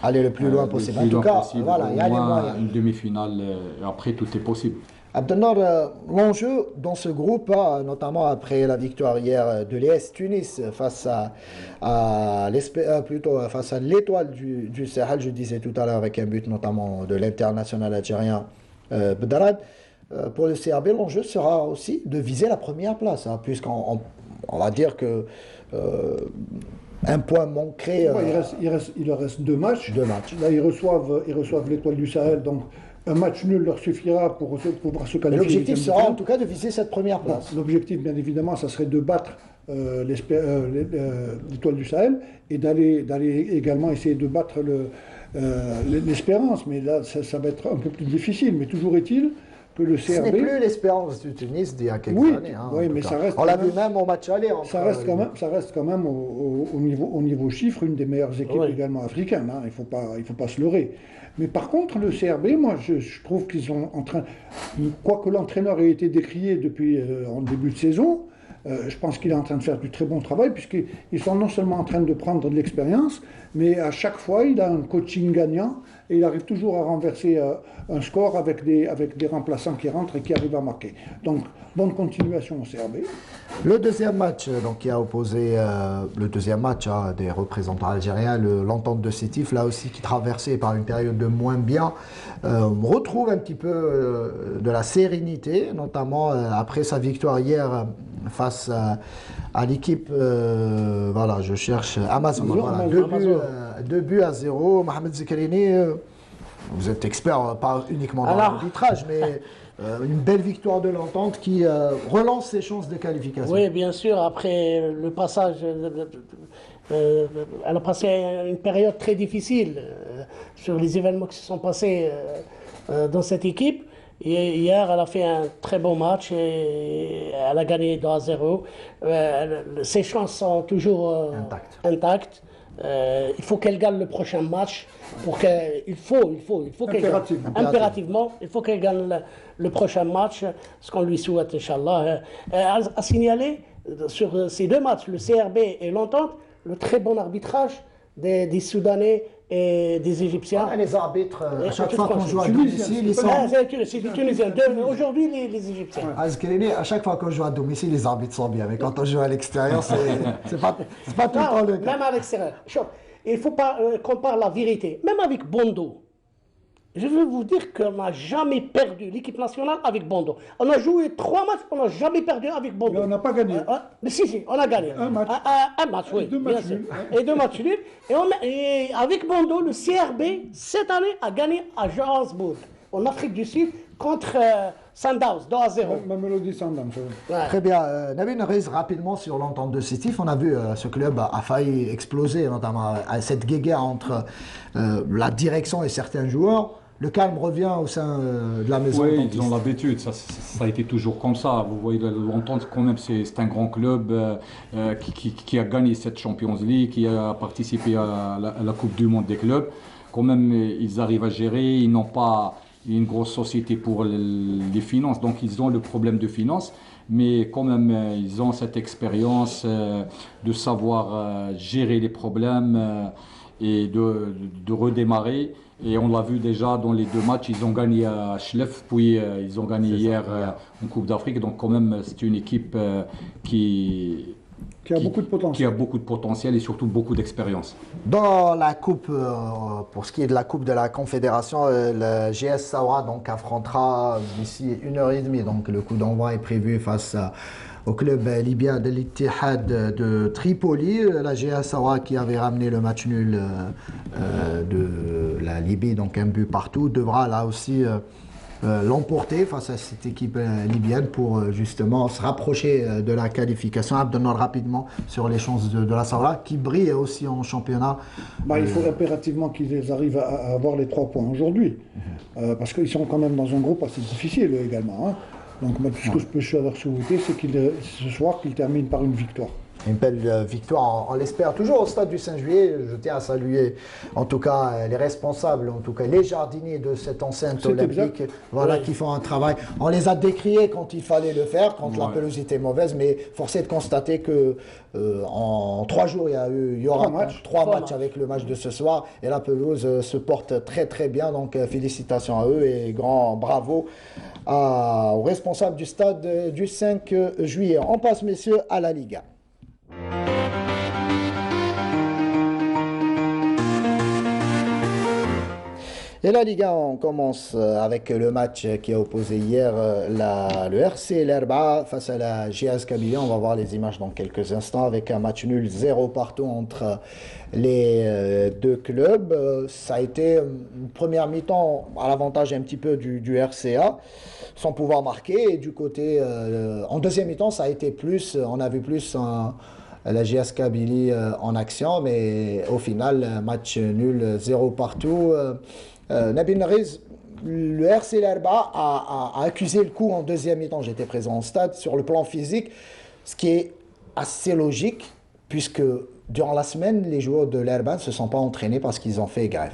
Speaker 1: aller le plus loin possible. En tout cas, voilà, il y a les moyens.
Speaker 2: Une demi-finale, après tout est possible.
Speaker 1: Abdelnour, l'enjeu dans ce groupe, notamment après la victoire hier de l'ES Tunis face à l'Étoile du Sahel, je disais tout à l'heure avec un but notamment de l'international algérien Bedrad, pour le CRB, l'enjeu sera aussi de viser la première place, puisqu'on va dire que un point manquerait.
Speaker 4: Il leur reste 2 matchs. Là, ils reçoivent l'Étoile du Sahel, donc un match nul leur suffira pour pouvoir se qualifier.
Speaker 1: L'objectif sera en tout cas de viser cette première place.
Speaker 4: L'objectif, bien évidemment, ça serait de battre l'Étoile du Sahel et d'aller également essayer de battre l'Espérance. Mais là, ça va être un peu plus difficile. Mais toujours est-il que le CRB...
Speaker 1: Ce n'est plus l'espérance du Tunis d'il y a quelques années. Hein,
Speaker 4: oui, mais ça reste...
Speaker 1: On l'a vu même au match aller.
Speaker 4: Ça reste quand même au niveau chiffre une des meilleures équipes également africaines. Hein, il faut pas se leurrer. Mais par contre, le CRB, moi, je trouve qu'ils sont en train... Quoique l'entraîneur ait été décrié depuis en début de saison, je pense qu'il est en train de faire du très bon travail, puisqu'ils sont non seulement en train de prendre de l'expérience, mais à chaque fois, il a un coaching gagnant et il arrive toujours à renverser un score avec des remplaçants qui rentrent et qui arrivent à marquer. Donc, bonne continuation au CRB.
Speaker 1: Le deuxième match, donc, qui a opposé le deuxième match des représentants algériens, l'Entente de Sétif, là aussi qui traversait par une période de moins bien, on retrouve un petit peu de la sérénité, notamment après sa victoire hier face à l'équipe, voilà, je cherche Amazon, voilà, 2-0. Mohamed Zikarini, vous êtes expert pas uniquement dans l'arbitrage, mais une belle victoire de l'Entente qui relance ses chances de qualification.
Speaker 3: Oui, bien sûr, après le passage, elle a passé une période très difficile sur les événements qui se sont passés dans cette équipe. Et hier, elle a fait un très bon match et elle a gagné 2-0. Ses chances sont toujours intactes. Il faut qu'elle gagne le prochain match. Il faut qu'elle impérativement, il faut qu'elle gagne le prochain match, ce qu'on lui souhaite, Inch'Allah. À signaler sur ces deux matchs, le CRB et l'Entente, le très bon arbitrage des Soudanais et des Égyptiens.
Speaker 1: Les arbitres, à chaque fois qu'on joue à domicile, ils sont...
Speaker 3: C'est des Tunisiens. Aujourd'hui, les Égyptiens.
Speaker 1: À chaque fois qu'on joue à domicile, les arbitres sont bien. Mais quand on joue à l'extérieur, c'est pas tout le temps le cas.
Speaker 3: Même à l'extérieur. Il faut pas qu'on parle la vérité. Même avec Bondo. Je veux vous dire qu'on n'a jamais perdu l'équipe nationale avec Bondo. On a joué 3 matchs, on n'a jamais perdu avec Bondo.
Speaker 4: Mais on n'a pas gagné.
Speaker 3: Mais si, on a gagné.
Speaker 4: Un match.
Speaker 3: Un match, oui. Bien sûr. Et 2 matchs nuls. Et avec Bondo, le CRB, cette année, a gagné à Johannesburg, en Afrique du Sud, contre Sundowns, 2-0.
Speaker 4: Mamelodi Sundowns.
Speaker 1: Très bien. Nabil Riz, rapidement sur l'Entente de Sétif, on a vu ce club a failli exploser, notamment à cette guéguerre entre la direction et certains joueurs. Le calme revient au sein de la maison.
Speaker 2: Oui, ils ont l'habitude, ça a été toujours comme ça. Vous voyez, l'Entente, quand même, c'est un grand club qui a gagné cette Champions League, qui a participé à la Coupe du Monde des clubs. Quand même, ils arrivent à gérer, ils n'ont pas une grosse société pour les finances, donc ils ont le problème de finances, mais quand même, ils ont cette expérience de savoir gérer les problèmes et de redémarrer. Et on l'a vu déjà dans les 2 matchs, ils ont gagné à Schlef, puis ils ont gagné hier en Coupe d'Afrique. Donc quand même, c'est une équipe qui
Speaker 4: a beaucoup de potentiel.
Speaker 2: Qui a beaucoup de potentiel et surtout beaucoup d'expérience.
Speaker 1: Dans la coupe, pour ce qui est de la coupe de la Confédération, le GS Saoura donc affrontera d'ici 1h30. Donc le coup d'envoi est prévu face au club libyen de l'Ittihad de Tripoli. La GS Saoura qui avait ramené le match nul de la Libye, donc un but partout, devra là aussi l'emporter face à cette équipe libyenne pour justement se rapprocher de la qualification. Abdelnour, rapidement sur les chances de la Saoura qui brille aussi en championnat.
Speaker 4: Il faut impérativement qu'ils arrivent à avoir les 3 points aujourd'hui, parce qu'ils sont quand même dans un groupe assez difficile également. Hein. Donc moi, tout ce que je peux leur souhaiter, c'est ce soir qu'ils terminent par une victoire.
Speaker 1: Une belle victoire, on l'espère toujours au stade du 5 juillet. Je tiens à saluer en tout cas les responsables, en tout cas les jardiniers de cette enceinte olympique, voilà, qui font un travail. On les a décriés quand il fallait le faire, quand la pelouse était mauvaise, mais force est de constater que en 3 jours, il y aura 3 matchs avec le match de ce soir et la pelouse se porte très très bien. Donc félicitations à eux et grand bravo aux responsables du stade du 5 juillet. On passe, messieurs, à la Liga. Et la Liga, on commence avec le match qui a opposé hier le RC L'Herba face à la GS Kabylie. On va voir les images dans quelques instants avec un match nul 0 partout entre les 2 clubs. Ça a été une première mi-temps à l'avantage un petit peu du RCA sans pouvoir marquer. Et du côté, en deuxième mi-temps, ça a été plus, on a vu plus la GS Kabylie en action, mais au final, match nul 0 partout. Nabil Riz, le RC Lerba a accusé le coup en deuxième mi-temps. J'étais présent au stade sur le plan physique, ce qui est assez logique puisque durant la semaine, les joueurs de Lerba ne se sont pas entraînés parce qu'ils ont fait grève.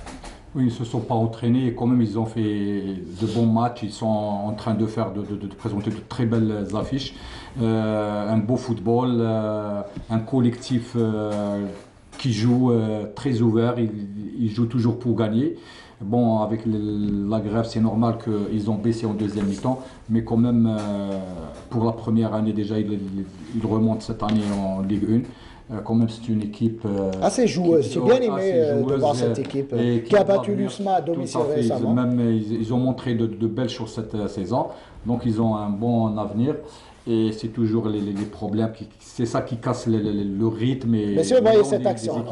Speaker 2: Oui, ils ne se sont pas entraînés et quand même ils ont fait de bons matchs. Ils sont en train de présenter de très belles affiches. Un beau football, un collectif qui joue très ouvert. Ils jouent toujours pour gagner. Bon, avec la grève, c'est normal qu'ils ont baissé en deuxième mi-temps, mais quand même, pour la première année déjà, ils remontent cette année en Ligue 1. Quand même, c'est une équipe
Speaker 1: assez joueuse. J'ai bien aimé de voir cette équipe qui a battu l'USMA à domicile récemment.
Speaker 2: Ils ont montré de belles choses cette saison, donc ils ont un bon avenir. Et c'est toujours les problèmes, c'est ça qui casse le rythme.
Speaker 1: Monsieur, voyez cette action.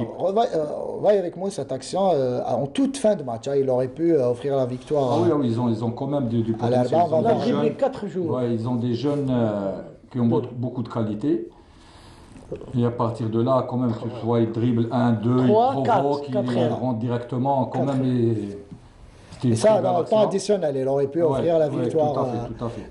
Speaker 1: Voyez avec moi cette action en toute fin de match. Il aurait pu offrir la victoire.
Speaker 2: Ah oui, ils ont quand même du potentiel. Ils ont des jeunes qui ont beaucoup de qualité. Et à partir de là, quand même, tu vois, ils dribblent 1, 2, ils provoquent, ils rentrent directement. Quand même,
Speaker 1: et ça, dans le temps additionnel, il aurait pu offrir la victoire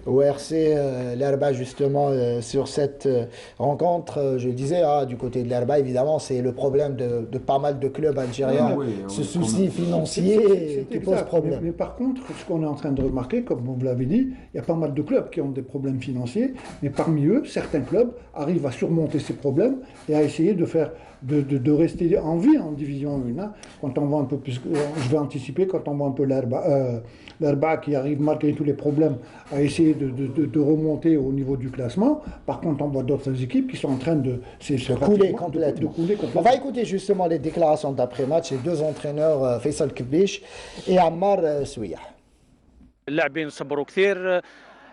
Speaker 1: au RC Lerba, justement, sur cette rencontre. Je disais, du côté de Lerba, évidemment, c'est le problème de pas mal de clubs algériens. Ce souci financier qui pose problème.
Speaker 4: Mais par contre, ce qu'on est en train de remarquer, comme vous l'avez dit, il y a pas mal de clubs qui ont des problèmes financiers, mais parmi eux, certains clubs arrivent à surmonter ces problèmes et à essayer de rester en vie en division 1. Quand on voit un peu plus, je vais anticiper, quand on voit un peu l'Herba qui arrive malgré tous les problèmes à essayer de remonter au niveau du classement. Par contre, on voit d'autres équipes qui sont en train de
Speaker 1: couler complètement. On va écouter justement les déclarations d'après-match des deux entraîneurs, Faisal Kbish et Ammar Souia.
Speaker 16: اللاعبين صبروا كثير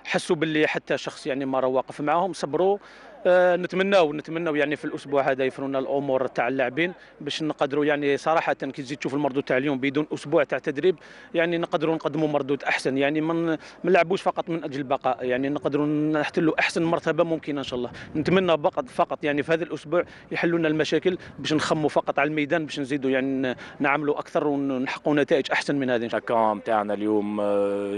Speaker 16: حسوا باللي حتى شخص يعني ما راه واقف معاهم صبروا نتمناو يعني في الاسبوع هذا يفروا لنا الامور تاع اللاعبين باش نقدروا يعني صراحه كي تزيد تشوف المردود تاع اليوم بدون اسبوع تاع تدريب يعني نقدروا نقدموا مردود احسن يعني ما نلعبوش فقط من اجل البقاء يعني نقدروا نحتلوا احسن مرتبه ممكنه ان شاء الله نتمنى فقط يعني في هذا الاسبوع يحلوا لنا المشاكل باش نخموا فقط على الميدان باش نزيدوا يعني نعملوا اكثر ونحققوا نتائج احسن من هذه.
Speaker 17: الكام تاعنا اليوم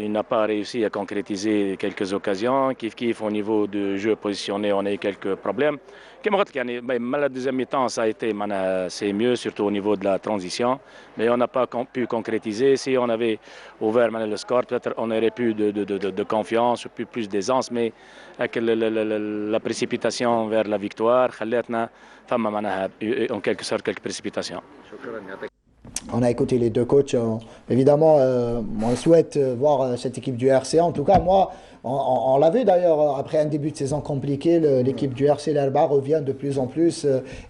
Speaker 17: il n'a pas réussi à concrétiser quelques occasions كيف au niveau de jeu positionné on a eu quelques problèmes. Comme je l'ai dit, la deuxième mi-temps, ça a été c'est mieux, surtout au niveau de la transition. Mais on n'a pas pu concrétiser. Si on avait ouvert le score, peut-être on aurait pu de confiance, plus d'aisance. Mais avec la précipitation vers la victoire, en quelque sorte quelques précipitations.
Speaker 1: On a écouté les deux coachs. Évidemment, on souhaite voir cette équipe du RC. En tout cas, moi, on l'a vu d'ailleurs, après un début de saison compliqué, l'équipe du RC Lerba revient de plus en plus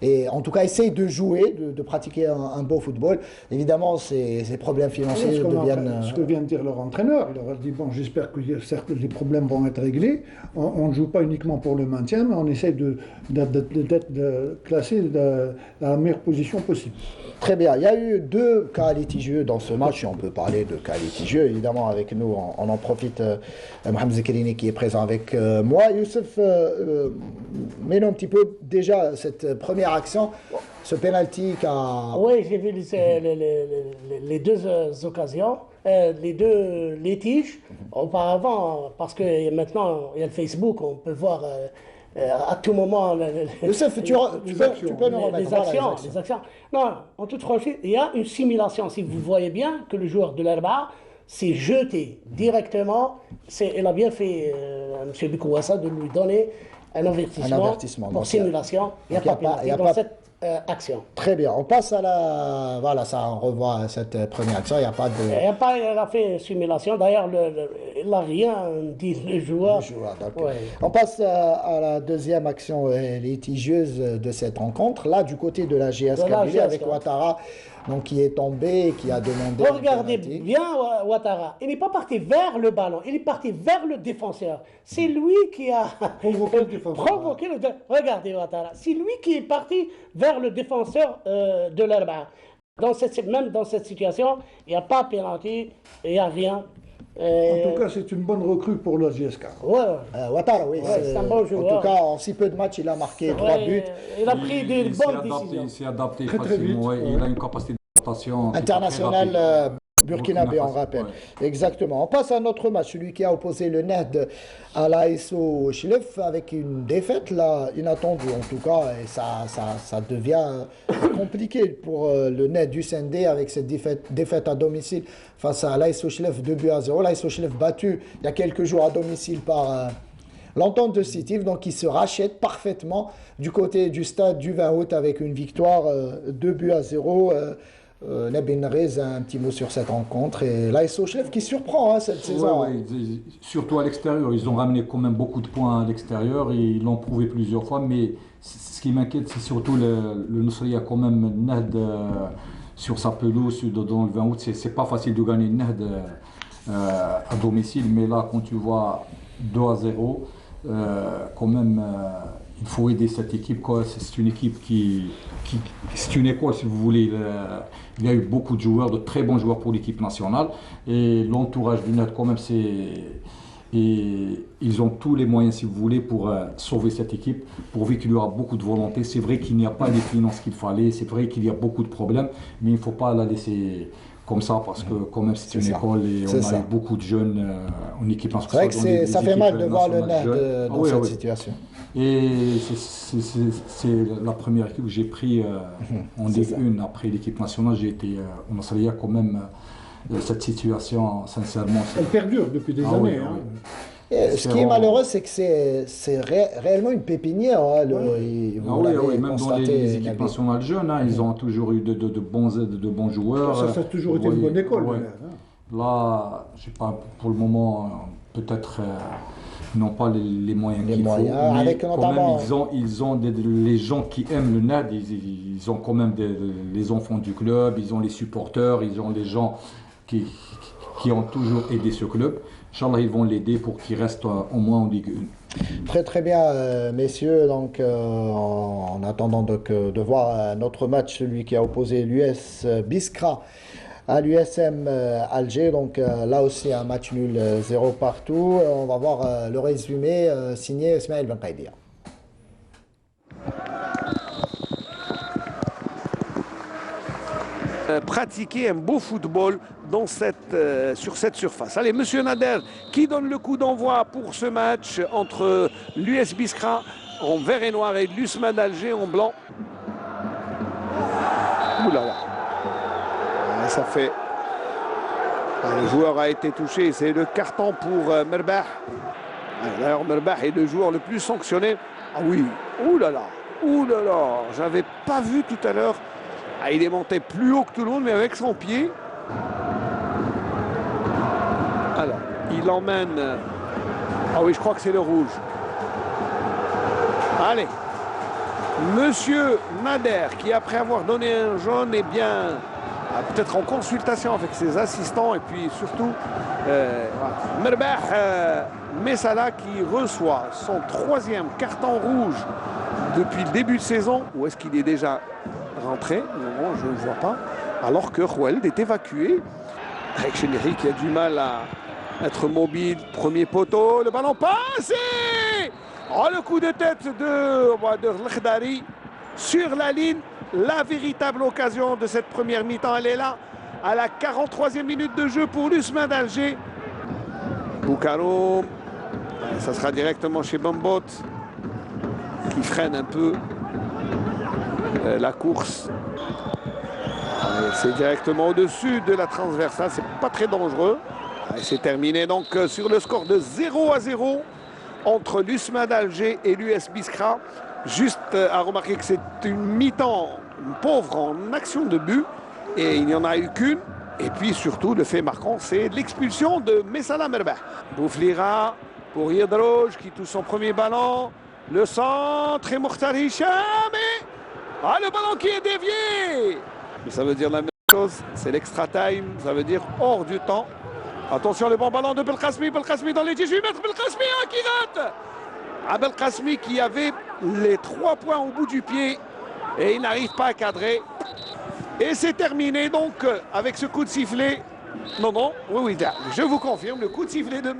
Speaker 1: et en tout cas essaye de jouer, de pratiquer un beau football. Évidemment, ces problèmes financiers deviennent...
Speaker 4: Ce que vient de dire leur entraîneur, il leur a dit, bon, j'espère que certes les problèmes vont être réglés. On ne joue pas uniquement pour le maintien, mais on essaye d'être classé dans la meilleure position possible.
Speaker 1: Très bien. Il y a eu deux cas litigieux dans ce match, et on peut parler de cas litigieux, évidemment, avec nous. On en profite, Mohamed Zekrini qui est présent avec moi. Youssef, mets-nous un petit peu déjà cette première action, ce penalty qu'a...
Speaker 3: Oui, j'ai vu les deux occasions, les deux litiges. Auparavant, parce que maintenant, il y a le Facebook, on peut voir... à tout moment,
Speaker 1: Youssef, tu peux nous remettre
Speaker 3: les actions. Non, en toute franchise, il y a une simulation. Si vous voyez bien que le joueur de l'Herba s'est jeté directement, il a bien fait, M. Bikouassa, de lui donner un avertissement pour simulation. Il n'y a pas de dans cette action.
Speaker 1: Très bien. On passe à la... Voilà, ça, on revoit cette première action. Il n'y a pas de...
Speaker 3: Il a fait une simulation. D'ailleurs, il n'a rien dit, le joueur.
Speaker 1: Ouais. On passe à la deuxième action litigieuse de cette rencontre. Là, du côté de la GS Kabylie, avec Ouattara, donc, qui est tombé, qui a demandé...
Speaker 3: Regardez bien Ouattara. Il n'est pas parti vers le ballon. Il est parti vers le défenseur. C'est lui qui a provoqué le défenseur. Regardez Ouattara. C'est lui qui est parti vers le défenseur de l'Herba. Même dans cette situation, il n'y a pas pénalty, il n'y a rien.
Speaker 4: En tout cas, c'est une bonne recrue pour le GSK.
Speaker 1: Ouattara, oui.
Speaker 3: C'est un bon joueur.
Speaker 1: En tout cas, en si peu de matchs, il a marqué 3 buts.
Speaker 3: Il a pris des bonnes décisions.
Speaker 2: Il s'est adapté facilement. Il a une capacité d'adaptation
Speaker 1: internationale. burkinabé, on rappelle. Ouais. Exactement. On passe à notre match, celui qui a opposé le NED à l'ASO Chlef avec une défaite là, inattendue en tout cas, et ça devient compliqué pour le NED du Sendé avec cette défaite à domicile face à l'ASO Chlef 2-0. L'ASO Chlef battu il y a quelques jours à domicile par l'entente de Sétif, donc il se rachète parfaitement du côté du stade du 20 août avec une victoire 2-0. Nabin Rez a un petit mot sur cette rencontre et l'ASO Chlef qui surprend cette saison.
Speaker 2: Ouais, surtout à l'extérieur, ils ont ramené quand même beaucoup de points à l'extérieur et ils l'ont prouvé plusieurs fois, mais ce qui m'inquiète c'est surtout le Nosriya quand même Nahd sur sa pelouse dans le 20 août, c'est pas facile de gagner Nahd à domicile, mais là quand tu vois 2-0, quand même il faut aider cette équipe, quoi. C'est une équipe c'est une école si vous voulez. Il y a eu beaucoup de joueurs, de très bons joueurs pour l'équipe nationale et l'entourage du NED quand même et ils ont tous les moyens si vous voulez pour sauver cette équipe, pourvu qu'il y aura beaucoup de volonté. C'est vrai qu'il n'y a pas les finances qu'il fallait, c'est vrai qu'il y a beaucoup de problèmes, mais il ne faut pas la laisser comme ça parce que quand même c'est une école et on a eu beaucoup de jeunes en équipe nationale.
Speaker 1: C'est vrai que ça fait mal de voir le NED dans cette situation.
Speaker 2: Et c'est la première équipe que j'ai pris en Ligue 1 après l'équipe nationale. J'ai été en Australie quand même. Cette situation, sincèrement.
Speaker 4: Elle perdure depuis des années.
Speaker 1: Oui. Ce qui est malheureux, c'est que c'est réellement une pépinière.
Speaker 2: Oui, même dans les équipes nationales jeunes, ils ont toujours eu de bons joueurs.
Speaker 4: Ça a toujours été une bonne école.
Speaker 2: Là, je sais pas, pour le moment, peut-être ils n'ont pas les moyens qu'il faut. Mais quand même, ils ont les gens qui aiment le NED, ils ont quand même les enfants du club, ils ont les supporters, ils ont les gens qui ont toujours aidé ce club. Inch'Allah, ils vont l'aider pour qu'il reste au moins en Ligue 1.
Speaker 1: Très très bien, messieurs. Donc, en attendant de voir notre match, celui qui a opposé l'US Biskra à l'USM Alger. Donc là aussi, un match nul 0 partout. On va voir le résumé signé Ismaël Benqaidia.
Speaker 18: Pratiquer un beau football sur cette surface. Allez, monsieur Nader qui donne le coup d'envoi pour ce match entre l'US Biskra en vert et noir et l'USMA d'Alger en blanc. Ouh là là. Ça fait... Le joueur a été touché, c'est le carton pour Merbah. D'ailleurs, Merbah est le joueur le plus sanctionné. Ah oui, ouh là là, j'avais pas vu tout à l'heure. Il est monté plus haut que tout le monde, mais avec son pied. Alors, il emmène... Ah oui, je crois que c'est le rouge. Allez. Monsieur Nader, qui après avoir donné un jaune, eh bien, peut-être en consultation avec ses assistants, et puis surtout, Merbah Messala qui reçoit son 3e carton rouge depuis le début de saison. Ou est-ce qu'il est déjà rentré? Non, je ne le vois pas. Alors que Roueld est évacué. Avec Cheneri qui a du mal à être mobile. Premier poteau, le ballon passé. Oh, le coup de tête de L'Khdari sur la ligne. La véritable occasion de cette première mi-temps, elle est là. À la 43e minute de jeu pour l'USMA d'Alger. Boukaroum. Ça sera directement chez Bambot qui freine un peu la course. C'est directement au-dessus de la transversale, c'est pas très dangereux. C'est terminé donc sur le score de 0-0 entre l'USMA d'Alger et l'US Biskra. Juste à remarquer que c'est une mi-temps pauvre en action de but et il n'y en a eu qu'une. Et puis surtout le fait marquant, c'est l'expulsion de Messala Merbah. Bouflira pour Yedrouj qui touche son premier ballon. Le centre et Mokhtar Hicham et... Ah, le ballon qui est dévié. Mais ça veut dire la même chose, c'est l'extra time, ça veut dire hors du temps. Attention, le bon ballon de Belkacemi dans les 18 mètres, Belkacemi qui rate. Belkacemi qui avait les 3 points au bout du pied et il n'arrive pas à cadrer. Et c'est terminé donc avec ce coup de sifflet. Non, oui, je vous confirme, le coup de sifflet de...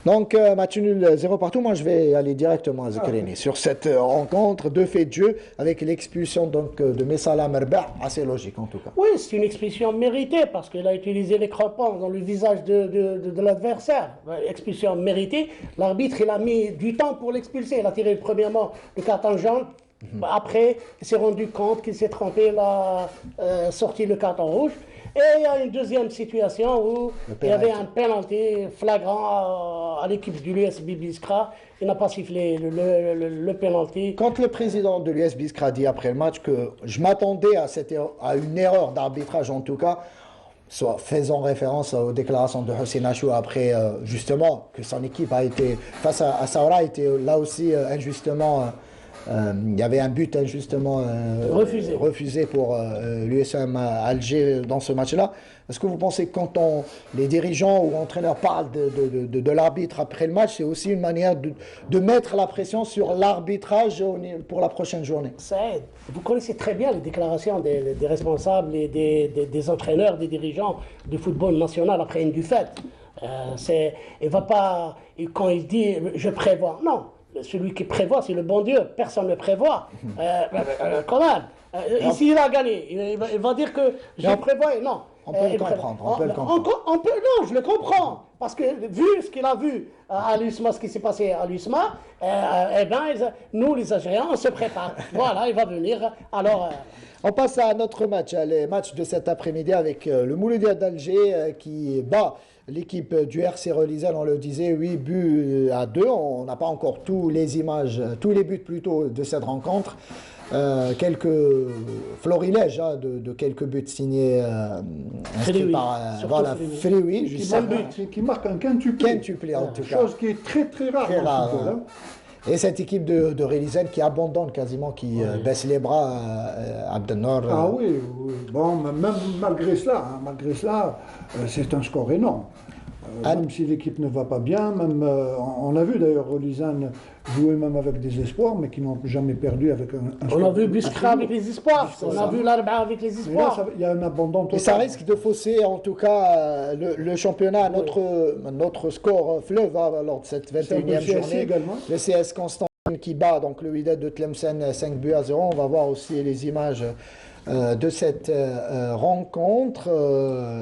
Speaker 1: Donc, match nul 0 partout. Moi, je vais aller directement à Zekrini sur cette rencontre. 2 faits de jeu avec l'expulsion donc, de Messala Merba. Assez logique, en tout cas.
Speaker 3: Oui, c'est une expulsion méritée parce qu'il a utilisé les crampons dans le visage de l'adversaire. Expulsion méritée. L'arbitre, il a mis du temps pour l'expulser. Il a tiré premièrement le carton jaune. Après, il s'est rendu compte qu'il s'est trompé, il a sorti le carton rouge. Et il y a une deuxième situation où il y avait un penalty flagrant à l'équipe de l'USB Biskra. Il n'a pas sifflé le penalty.
Speaker 1: Quand le président de l'US Biskra dit après le match que je m'attendais à une erreur d'arbitrage en tout cas, soit faisant référence aux déclarations de Hossein Achou après justement que son équipe a été face à Saoura, a été là aussi injustement... il y avait un but injustement refusé pour l'USM Alger dans ce match-là. Est-ce que vous pensez que quand les dirigeants ou entraîneurs parlent de l'arbitre après le match, c'est aussi une manière de mettre la pression sur l'arbitrage pour la prochaine journée?
Speaker 3: Saïd, vous connaissez très bien les déclarations des responsables et des entraîneurs, des dirigeants du football national après une défaite. Il va pas, quand il dit « je prévois », non. Celui qui prévoit, c'est le bon Dieu. Personne ne prévoit. Quand même. Ici, il a gagné. Il va dire que je prévois. Non.
Speaker 1: On peut le comprendre.
Speaker 3: Non, je le comprends. Parce que vu ce qu'il a vu à l'USMA, ce qui s'est passé à l'USMA, nous, les Algériens, on se prépare. Voilà, il va venir. Alors...
Speaker 1: On passe à notre match, les matchs de cet après-midi avec le Mouloudia d'Alger qui bat l'équipe du RC Relisel, on le disait, 8 buts à 2. On n'a pas encore tous les buts plutôt de cette rencontre. Quelques florilèges de quelques buts signés inscrits par Frioui,
Speaker 4: qui marque un quintuplé en tout cas. Chose qui est très très rare dans ce football.
Speaker 1: Et cette équipe de Relisel qui abandonne quasiment, qui baisse les bras à Abdelnor.
Speaker 4: Ah oui. Bon, même malgré cela, c'est un score énorme. Même si l'équipe ne va pas bien, même on a vu d'ailleurs Relisel jouer même avec des espoirs, mais qui n'ont jamais perdu avec un
Speaker 3: score. On a vu Biskra avec les espoirs, on a vu l'Arba avec les espoirs.
Speaker 4: Là, il y a un abandon total.
Speaker 1: Et ça risque de fausser en tout cas le championnat, notre score fleuve lors de cette 21e journée.
Speaker 4: Également.
Speaker 1: Le CS Constantine qui bat donc le Wydad de Tlemcen 5 buts à 0. On va voir aussi les images de cette rencontre,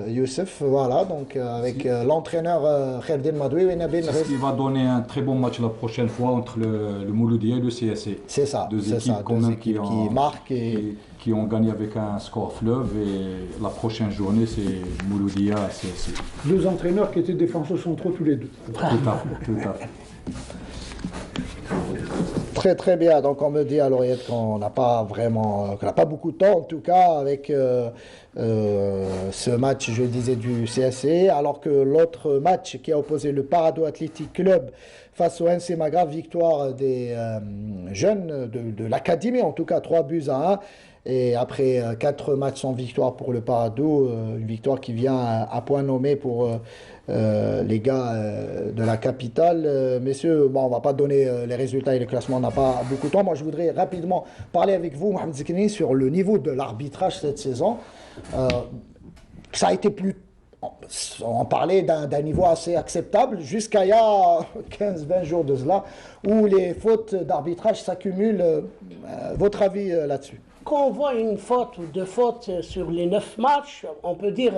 Speaker 1: Youssef, voilà, donc avec l'entraîneur Kherdin Madoui et Nabil.
Speaker 2: C'est ce qui va donner un très bon match la prochaine fois entre le Mouloudia et le CSC.
Speaker 1: C'est ça,
Speaker 2: deux équipes
Speaker 1: qui marquent et
Speaker 2: qui ont gagné avec un score fleuve, et la prochaine journée c'est Mouloudia et CSC.
Speaker 4: Deux entraîneurs qui étaient défenseurs centraux tous les deux.
Speaker 2: Tout à fait.
Speaker 1: Très très bien, donc on me dit à l'oreillette qu'on n'a pas beaucoup de temps en tout cas avec ce match, je disais, du CSC, alors que l'autre match qui a opposé le Parado Athletic Club face au NC Magra, victoire des jeunes de l'académie, en tout cas 3 buts à 1. Et après 4 matchs sans victoire pour le Parado, une victoire qui vient à point nommé pour les gars de la capitale. Messieurs, bon, on ne va pas donner les résultats et le classement, on n'a pas beaucoup de temps. Moi, je voudrais rapidement parler avec vous, Mohamed Zekrini, sur le niveau de l'arbitrage cette saison. Ça a été on parlait d'un niveau assez acceptable jusqu'à il y a 15-20 jours de cela, où les fautes d'arbitrage s'accumulent. Votre avis là-dessus?
Speaker 3: Quand on voit une faute ou 2 fautes sur les 9 matchs, on peut dire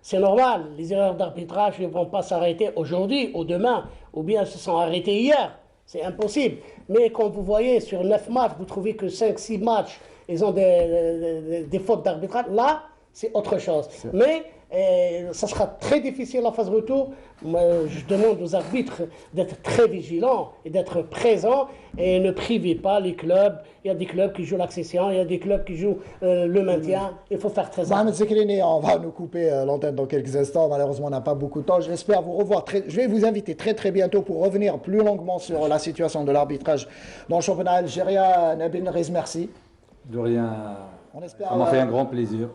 Speaker 3: c'est normal, les erreurs d'arbitrage ne vont pas s'arrêter aujourd'hui ou demain, ou bien elles se sont arrêtées hier. C'est impossible. Mais quand vous voyez sur 9 matchs, vous trouvez que 5-6 matchs, ils ont des fautes d'arbitrage, là, c'est autre chose. Mais ça sera très difficile la phase retour. Moi, je demande aux arbitres d'être très vigilants et d'être présents et ne privez pas les clubs. Il y a des clubs qui jouent l'accession, il y a des clubs qui jouent le maintien. Il faut faire très attention.
Speaker 1: Mohamed Zekrini, on va nous couper l'antenne dans quelques instants. Malheureusement, on n'a pas beaucoup de temps. J'espère vous revoir. Je vais vous inviter très très bientôt pour revenir plus longuement sur la situation de l'arbitrage dans le championnat algérien. Nabil Nriz, merci.
Speaker 2: De rien. Ça m'a fait un grand plaisir.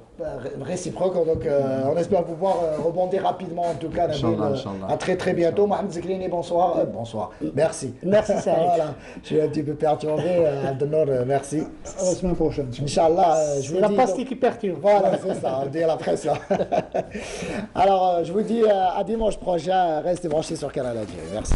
Speaker 1: Réciproque, donc on espère pouvoir rebondir rapidement en tout cas, Nabil. À très très bientôt. Mohamed Zekrini, bonsoir. Bonsoir. Merci.
Speaker 3: Merci Saïd.
Speaker 1: Voilà, je suis un petit peu perturbé. Abdelnour, merci.
Speaker 4: À la semaine prochaine.
Speaker 1: Inch'Allah, je vous dis...
Speaker 3: la pastille qui perturbe.
Speaker 1: Voilà, c'est ça, on dit la presse là. Alors, je vous dis à dimanche prochain. Restez branchés sur Canal Algérie. Merci.